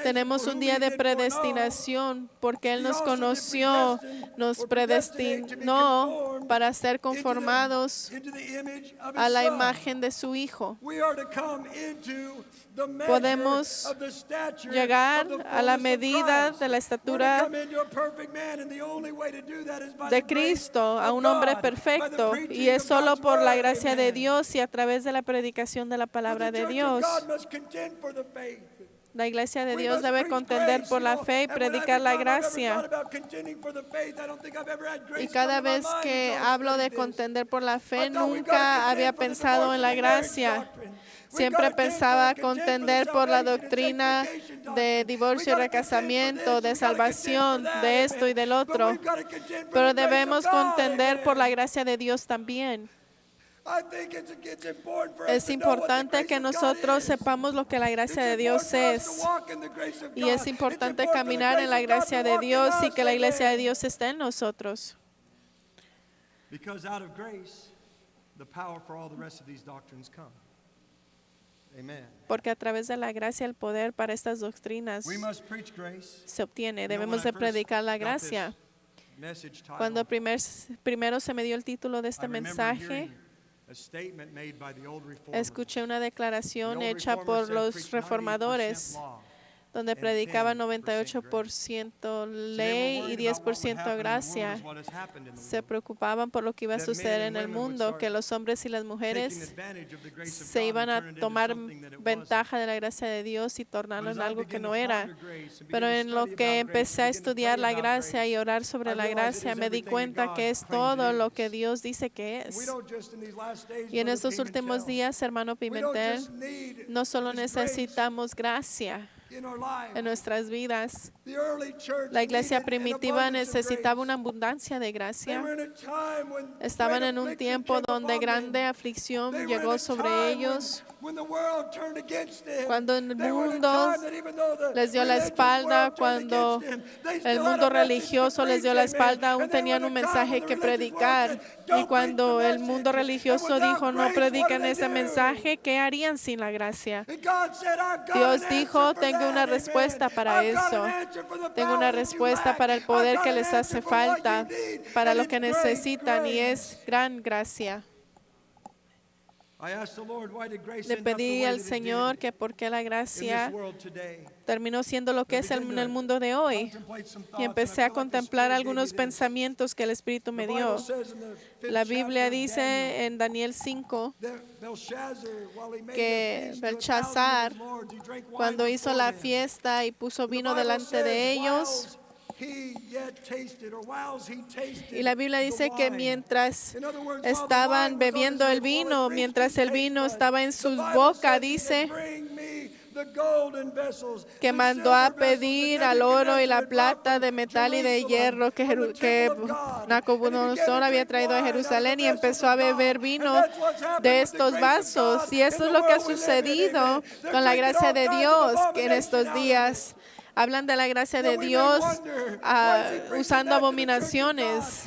tenemos un día de predestinación porque Él nos conoció, nos predestinó para ser conformados a la imagen de su Hijo. Podemos llegar a la medida de la estatura de Cristo, a un hombre perfecto, y es solo por la gracia de Dios y a través de la predicación de la palabra de Dios. La iglesia de Dios debe contender por la fe y predicar la gracia. Y cada vez que hablo de contender por la fe, nunca había pensado en la gracia. Siempre pensaba contender por la doctrina de divorcio y recasamiento, de salvación, de esto y del otro. Pero debemos contender por la gracia de Dios también. Es importante que nosotros sepamos lo que la gracia de Dios es. Y es importante caminar en la gracia de Dios y que la iglesia de Dios esté en nosotros. Because out of grace, the power for all the rest of these doctrines come. Amen. Porque a través de la gracia el poder para estas doctrinas We must preach grace. se obtiene. Debemos de predicar la gracia. Cuando primero se me dio el título de este mensaje, escuché una declaración hecha por los reformadores, donde predicaban 98% ley y 10% gracia. Se preocupaban por lo que iba a suceder en el mundo, que los hombres y las mujeres se iban a tomar ventaja de la gracia de Dios y tornarlo en algo que no era. Pero en lo que empecé a estudiar la gracia y orar sobre la gracia, me di cuenta que es todo lo que Dios dice que es. Y en estos últimos días, hermano Pimentel, no solo necesitamos gracia en nuestras vidas. La iglesia primitiva necesitaba una abundancia de gracia. Estaban en un tiempo donde grande aflicción llegó sobre ellos, cuando el mundo les dio la espalda, cuando el mundo religioso les dio la espalda, aún tenían un mensaje que predicar. Y cuando el mundo religioso dijo, no prediquen ese mensaje, ¿qué harían sin la gracia? Dios dijo, tengo una respuesta para eso. Tengo una respuesta para el poder que les hace falta, para lo que necesitan, y es gran gracia. Le pedí al Señor que por qué la gracia terminó siendo lo que es en el mundo de hoy. Y empecé a contemplar algunos pensamientos que el Espíritu me dio. La Biblia dice en Daniel 5 que Belshazzar, cuando hizo la fiesta y puso vino delante de ellos, y la Biblia dice que mientras estaban bebiendo el vino, mientras el vino estaba en sus bocas, dice que mandó a pedir al oro y la plata de metal y de hierro que Nabucodonosor había traído a Jerusalén, y empezó a beber vino de estos vasos. Y eso es lo que ha sucedido con la gracia de Dios en estos días. Hablan de la gracia de Dios usando abominaciones.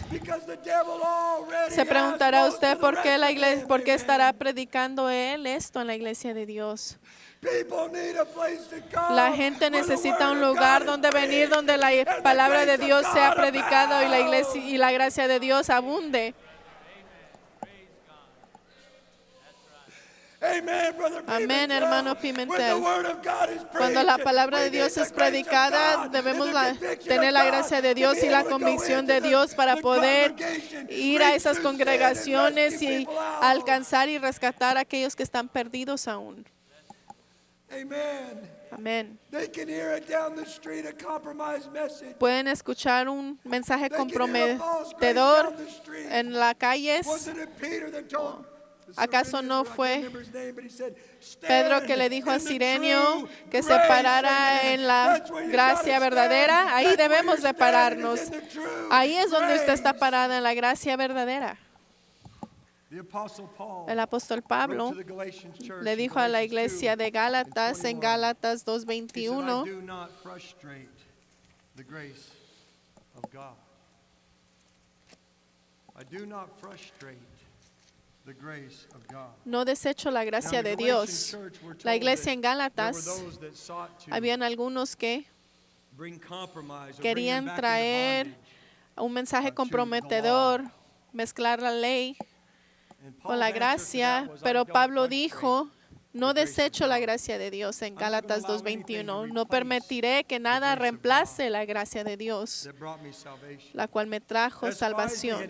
Se preguntará usted por qué estará predicando él esto en la iglesia de Dios. La gente necesita un lugar donde venir, donde la palabra de Dios sea predicada y la iglesia y la gracia de Dios abunde. Amén, hermano Pimentel. Cuando la palabra de Dios es predicada, debemos tener la gracia de Dios y la convicción de Dios para poder ir a esas congregaciones y alcanzar y rescatar a aquellos que están perdidos aún. Amén. Pueden escuchar un mensaje comprometedor en las calles. ¿Acaso no fue Pedro que le dijo a Cirenio que se parara en la gracia verdadera? Ahí debemos de pararnos. Ahí es donde usted está parada, en la gracia verdadera. El apóstol Pablo le dijo a la iglesia de Gálatas en Gálatas 2:21, no desecho la gracia de Dios. La iglesia en Gálatas, habían algunos que querían traer un mensaje comprometedor, mezclar la ley con la gracia, pero Pablo dijo, no desecho la gracia de Dios en Gálatas 2:21. No permitiré que nada reemplace la gracia de Dios, la cual me trajo salvación.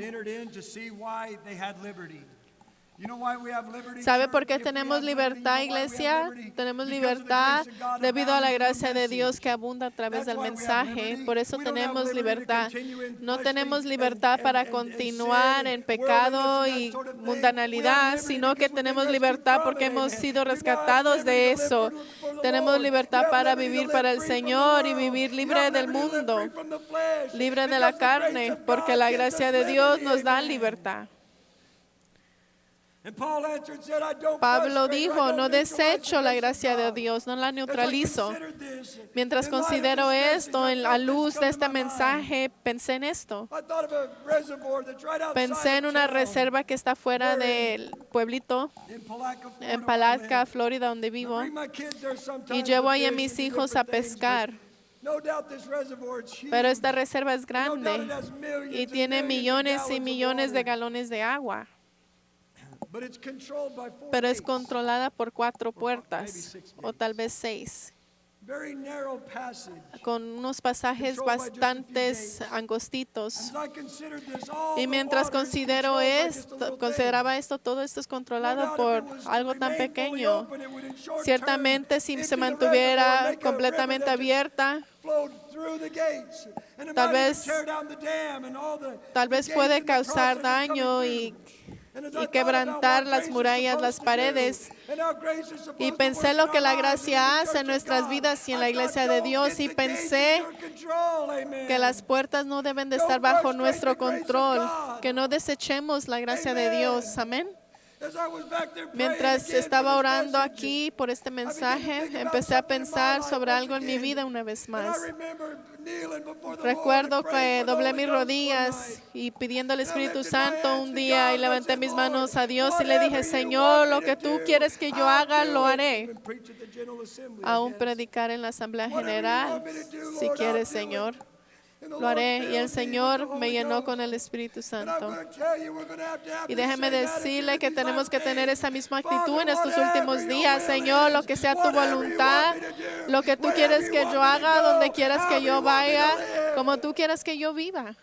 ¿Sabe por qué tenemos libertad, iglesia? Tenemos libertad debido a la gracia de Dios que abunda a través del mensaje. Por eso tenemos libertad. No tenemos libertad para continuar en pecado y mundanalidad, sino que tenemos libertad porque hemos sido rescatados de eso. Tenemos libertad para vivir para el Señor y vivir libre del mundo, libre de la carne, porque la gracia de Dios nos da libertad. Pablo dijo, no desecho la gracia de Dios, no la neutralizo. Mientras considero esto en la luz de este mensaje, pensé en esto. Pensé en una reserva que está fuera del pueblito, en Palatka, Florida, donde vivo. Y llevo ahí a mis hijos a pescar. Pero esta reserva es grande y tiene millones y millones de galones de agua. Pero es controlada por 4 puertas o tal vez 6, con unos pasajes bastante angostitos. Y mientras consideraba esto, todo esto es controlado por algo tan pequeño. Ciertamente, si se mantuviera completamente abierta, tal vez puede causar daño y quebrantar las murallas, las paredes. Y pensé lo que la gracia hace en nuestras vidas y en la iglesia de Dios. Y pensé que las puertas no deben de estar bajo nuestro control, que no desechemos la gracia de Dios. Amén. Mientras estaba orando aquí por este mensaje, empecé a pensar sobre algo en mi vida una vez más. Recuerdo que doblé mis rodillas y pidiendo al Espíritu Santo un día y levanté mis manos a Dios y le dije, Señor, lo que tú quieres que yo haga, lo haré. Aún predicar en la Asamblea General, si quieres, Señor. Lo haré. Y el Señor me llenó con el Espíritu Santo. Y déjeme decirle que tenemos que tener esa misma actitud en estos últimos días. Señor, lo que sea tu voluntad, lo que tú quieres que yo haga, donde quieras que yo vaya, como tú quieras que yo viva.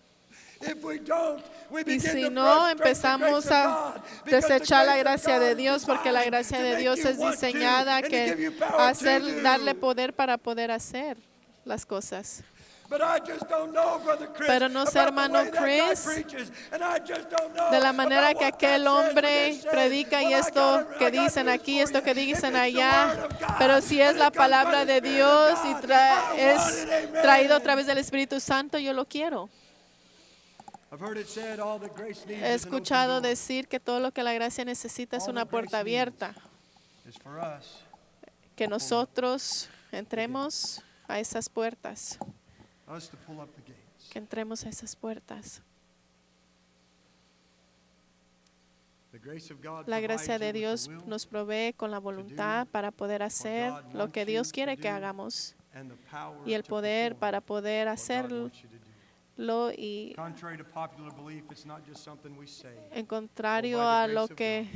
Y si no, empezamos a desechar la gracia de Dios, porque la gracia de Dios es diseñada darle poder para poder hacer las cosas. Pero no sé, hermano Chris, de la manera que aquel hombre predica y esto que dicen aquí, esto que dicen allá, pero si es la palabra de Dios y es traído a través del Espíritu Santo, yo lo quiero. He escuchado decir que todo lo que la gracia necesita es una puerta abierta, que nosotros entremos a esas puertas. Que entremos a esas puertas. La gracia de Dios nos provee con la voluntad para poder hacer lo que Dios quiere que hagamos y el poder para poder hacerlo. Y en contrario a lo que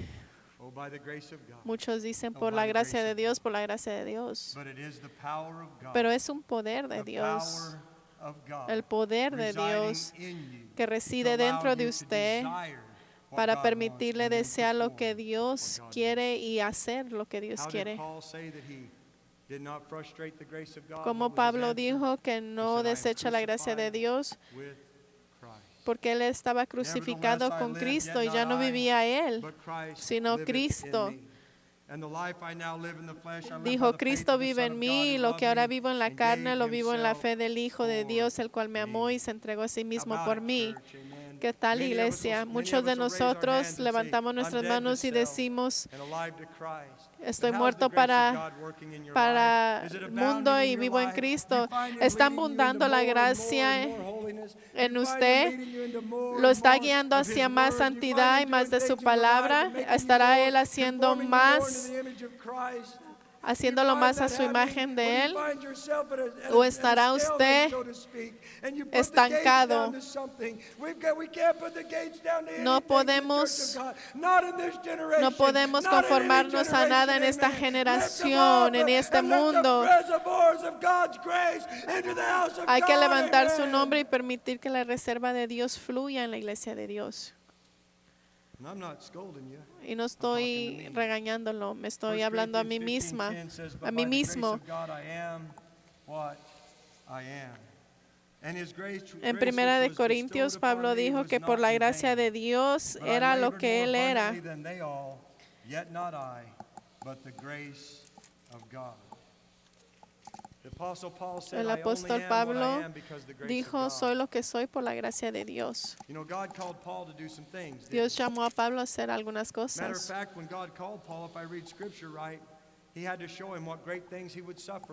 muchos dicen, por la gracia de Dios, por la gracia de Dios. Pero es un poder de Dios. El poder de Dios que reside dentro de usted para permitirle desear lo que Dios quiere y hacer lo que Dios quiere. Como Pablo dijo que no desecha la gracia de Dios, porque él estaba crucificado con Cristo y ya no vivía él, sino Cristo. Dijo, Cristo vive en mí y lo que ahora vivo en la carne lo vivo en la fe del Hijo de Dios, el cual me amó y se entregó a sí mismo por mí. ¿Qué tal, iglesia? Muchos de nosotros levantamos nuestras manos y decimos, estoy muerto para el mundo y vivo en Cristo. ¿Está abundando la gracia en usted? ¿Lo está guiando hacia más santidad y más de su palabra? ¿Estará Él haciéndolo más a su imagen de Él? ¿O estará usted estancado? No podemos conformarnos a nada en esta generación, en este mundo. Hay que levantar su nombre y permitir que la reserva de Dios fluya en la iglesia de Dios. And I'm not scolding you. Y no estoy regañándolo, me estoy hablando a mí misma, a mí mismo. En Primera de Corintios, Pablo dijo que por la gracia de Dios era lo que él era. El apóstol Pablo dijo, soy lo que soy por la gracia de Dios. Dios llamó a Pablo a hacer algunas cosas.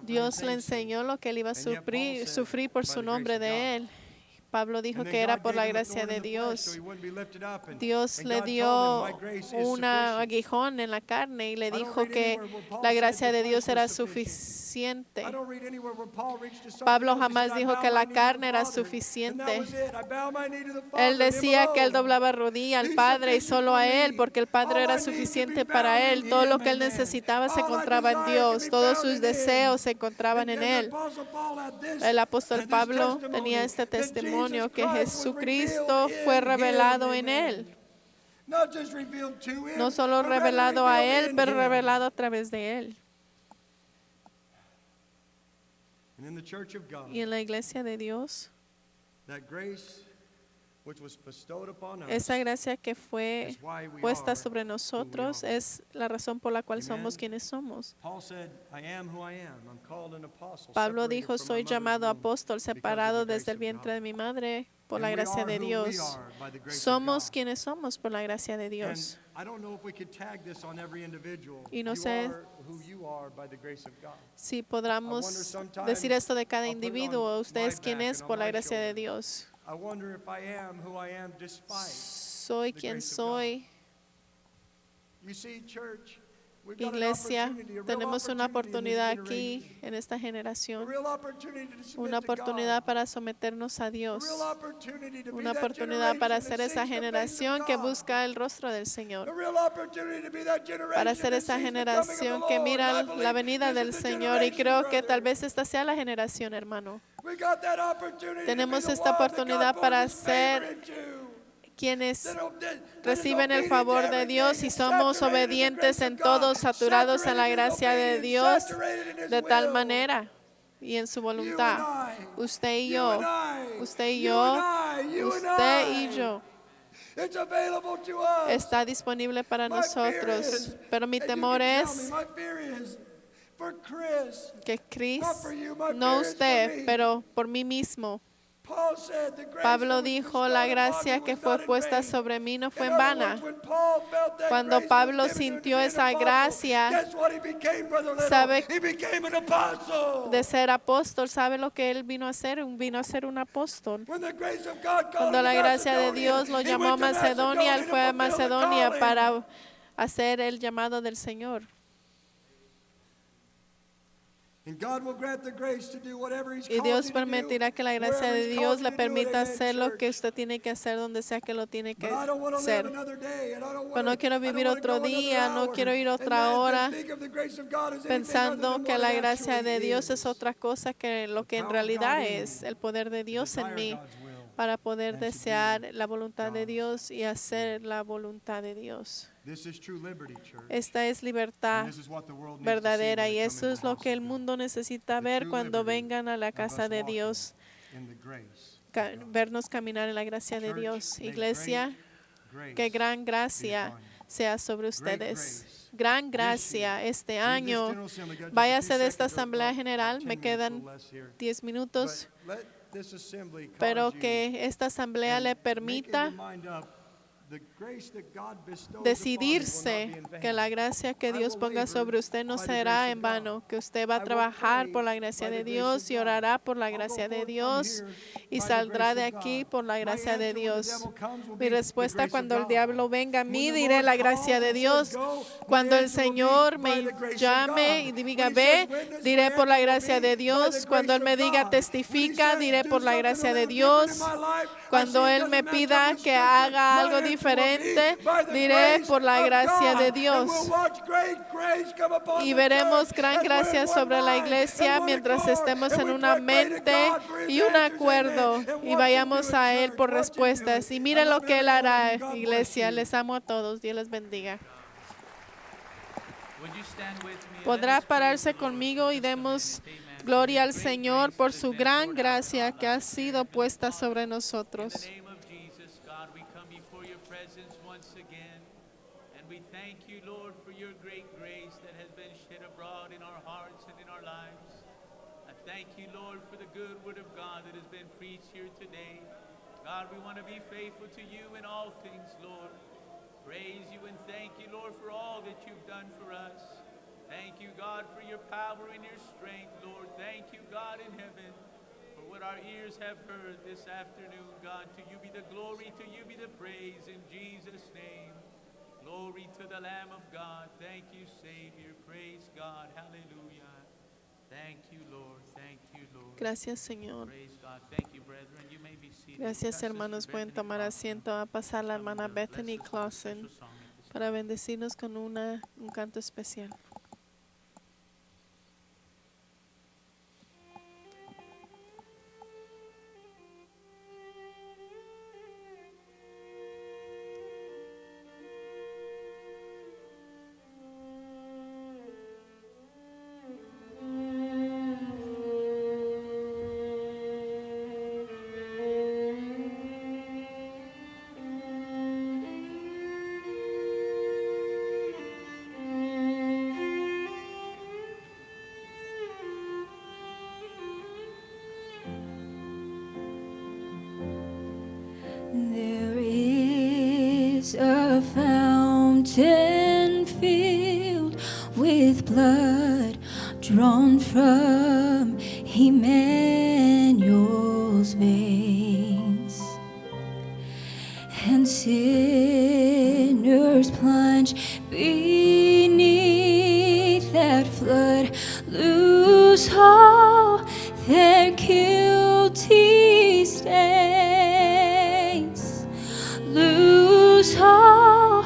Dios le enseñó lo que él iba a sufrir por su nombre de él. Pablo dijo que era por la gracia de Dios. Dios le dio un aguijón en la carne y le dijo que la gracia de Dios era suficiente. Pablo jamás dijo que la carne era suficiente. Él decía que él doblaba rodilla al Padre y solo a Él, porque el Padre era suficiente para él. Todo lo que él necesitaba se encontraba en Dios. Todos sus deseos se encontraban en Él. El apóstol Pablo tenía este testimonio que Jesucristo fue revelado en él. No solo revelado a él, pero revelado a través de él. Y en la iglesia de Dios, esa gracia que fue puesta sobre nosotros es la razón por la cual somos quienes somos. Pablo dijo, soy llamado apóstol, separado desde el vientre de mi madre por la gracia de Dios. Somos quienes somos por la gracia de Dios. Y no sé si podamos decir esto de cada individuo. Usted es quien es por la gracia de Dios. Soy quien soy. Iglesia, tenemos una oportunidad aquí en esta generación, una oportunidad para someternos a Dios, una oportunidad para ser esa generación que busca el rostro del Señor, para ser esa generación que mira la venida del Señor. Y creo que tal vez esta sea la generación, hermano. Tenemos esta oportunidad para ser quienes reciben el favor de Dios y somos obedientes en todo, saturados en la gracia de Dios de tal manera y en su voluntad. Usted y yo, usted y yo, usted y yo. Está disponible para nosotros, pero mi temor es que Chris, no usted, pero por mí mismo. Pablo dijo, la gracia que fue puesta sobre mí no fue en vana. Cuando Pablo sintió esa gracia, sabe, de ser apóstol, ¿sabe lo que él vino a hacer? Vino a ser un apóstol. Cuando la gracia de Dios lo llamó a Macedonia, él fue a Macedonia para hacer el llamado del Señor. Y Dios permitirá que la gracia de Dios le permita hacer lo que usted tiene que hacer donde sea que lo tiene que hacer. Pero no quiero vivir otro día, no quiero ir otra hora pensando que la gracia de Dios es otra cosa que lo que en realidad es el poder de Dios en mí para poder desear la voluntad de Dios y hacer la voluntad de Dios. Esta es libertad verdadera y eso es lo que el mundo necesita ver cuando vengan a la casa de Dios, vernos caminar en la gracia de Dios. Iglesia, que gran gracia sea sobre ustedes. Gran gracia este año. Váyase de esta asamblea general, me quedan 10 minutos, pero que esta asamblea le permita decidirse que la gracia que Dios ponga sobre usted no será en vano, que usted va a trabajar por la gracia de Dios y orará por la gracia de Dios y saldrá de aquí por la gracia de Dios. Mi respuesta cuando el diablo venga a mí, diré la gracia de Dios. Cuando el Señor me llame y diga ve, diré por la gracia de Dios. Cuando Él me diga testifica, diré por la gracia de Dios. Cuando Él me pida que haga algo diferente, diré por la gracia de Dios. Y veremos gran gracia sobre la iglesia mientras estemos en una mente y un acuerdo primero y vayamos a Él por respuestas. Y miren lo que Él hará, iglesia. Les amo a todos. Dios les bendiga. Would you stand with me? Podrá pararse conmigo y demos gloria al Señor por su gran gracia que ha sido puesta sobre In nosotros. the name of Jesus, God, we come before your presence once again, and we thank you, Lord, for your great grace that has been shed abroad in our hearts and in our lives. I thank you, Lord, for the good word of God that has been preached here today. God, we want to be faithful to you in all things, Lord. Praise you and thank you, Lord, for all that you've done for us. Thank you, God, for your power and your strength, Lord. Thank you, God in heaven, for what our ears have heard this afternoon, God. To you be the glory, to you be the praise, in Jesus' name. Glory to the Lamb of God. Thank you, Savior. Praise God. Hallelujah. Thank you, Lord. Thank you, Lord. Gracias, Señor. Praise God. Thank you, brethren. You may be seated. Gracias, hermanos. Pueden tomar asiento. Va a pasar la hermana Bethany Clausen para bendecirnos con un canto especial. There is a fountain filled with blood drawn from Emmanuel's veins, and sinners plunge beneath that flood, lose all their guilty stains, lose all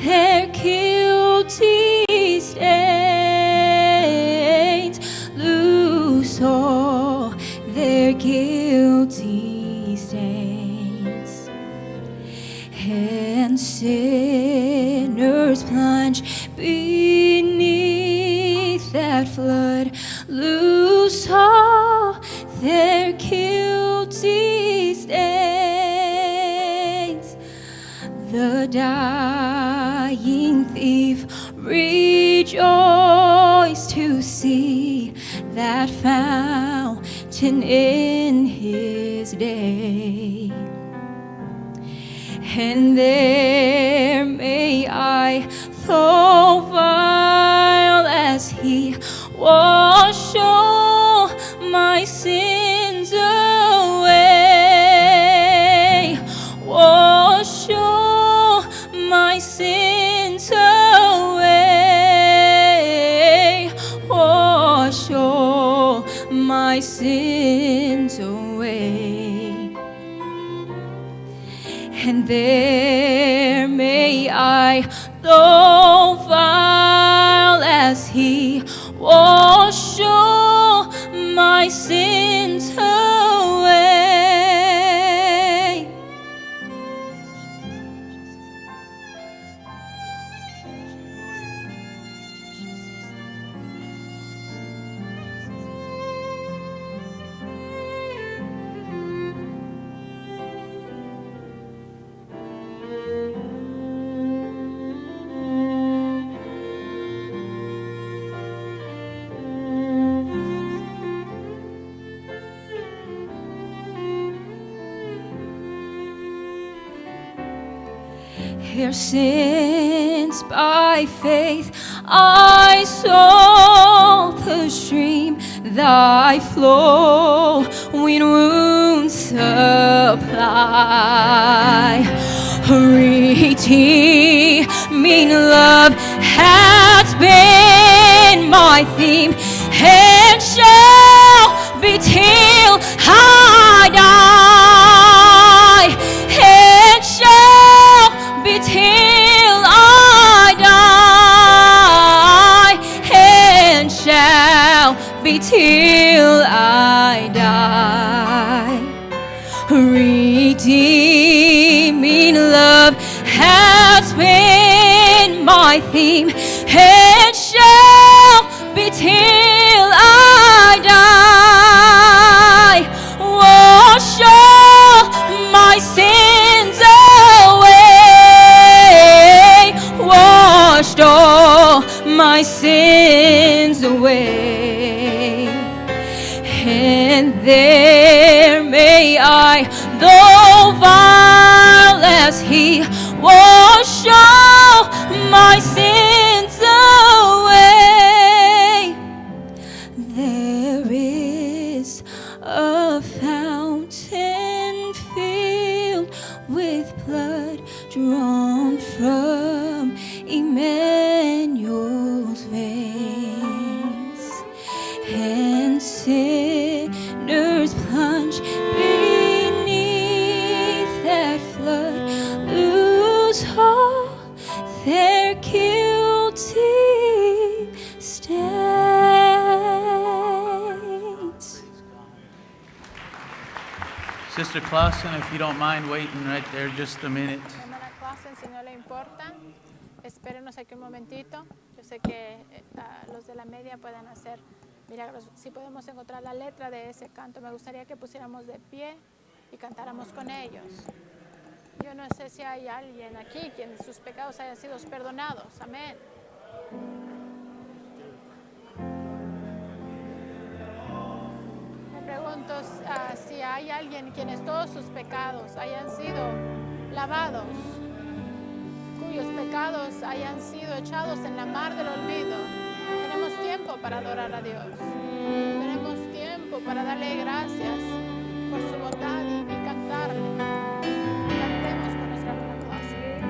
their guilty stains, lose all their guilty stains, and sinners plunge beneath that flood, lose all their guilty stains. The dying thief rejoiced to see that fountain in his day. And there may I, though vile as he, wash all my sins away, wash all my sins away, wash all my sins away. And there may I, though vile as he, wash all my sins away. Here since by faith I saw the stream thy flowing wounds supply, redeeming love hath been my theme, and shall be till I die, and shall be till I die, and shall be till I die. theme, and shall be till I die. Wash all my sins away, washed all my sins away, and there may I, though vile as he, wash all my sins away. There is a fountain filled with blood drawn from Emmanuel's veins, and sinners plunge beneath that flood, lose all their guilty stains. Sister Clausen, if you don't mind waiting right there just a minute. Hermana Clausen, si no le importa, espérenos aquí un momentito. Yo sé que los de la media pueden hacer milagros. Si podemos encontrar la letra de ese canto, me gustaría que pusiéramos de pie y cantáramos con ellos. Yo no sé si hay alguien aquí quien sus pecados hayan sido perdonados. Amén. Me pregunto si hay alguien quienes todos sus pecados hayan sido lavados, cuyos pecados hayan sido echados en la mar del olvido. Tenemos tiempo para adorar a Dios. Tenemos tiempo para darle gracias por su bondad y cantarle. Cantemos con nuestra hermana Clausen.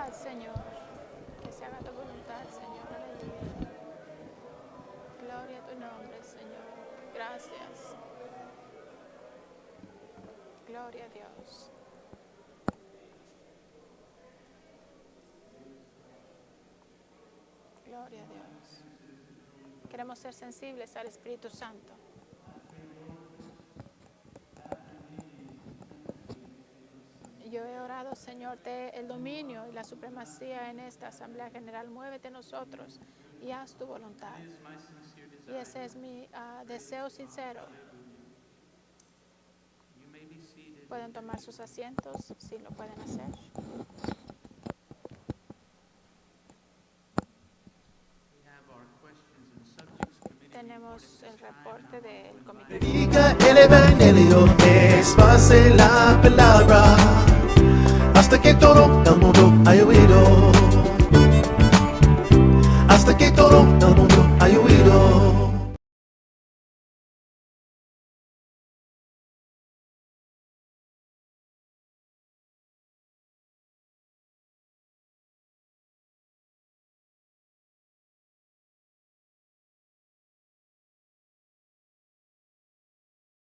voluntad, Señor. Que se haga tu voluntad, Señor. Aleluya. Gloria a tu nombre, Señor. Gracias. Gloria a Dios. Gloria a Dios. Queremos ser sensibles al Espíritu Santo. Yo he orado, Señor, el dominio y la supremacía en esta Asamblea General. Muévete en nosotros y haz tu voluntad. Y ese es mi deseo sincero. Pueden tomar sus asientos, si lo pueden hacer. Tenemos el reporte del comité. Predica el evangelio, expase la palabra, hasta que todo el mundo haya oído.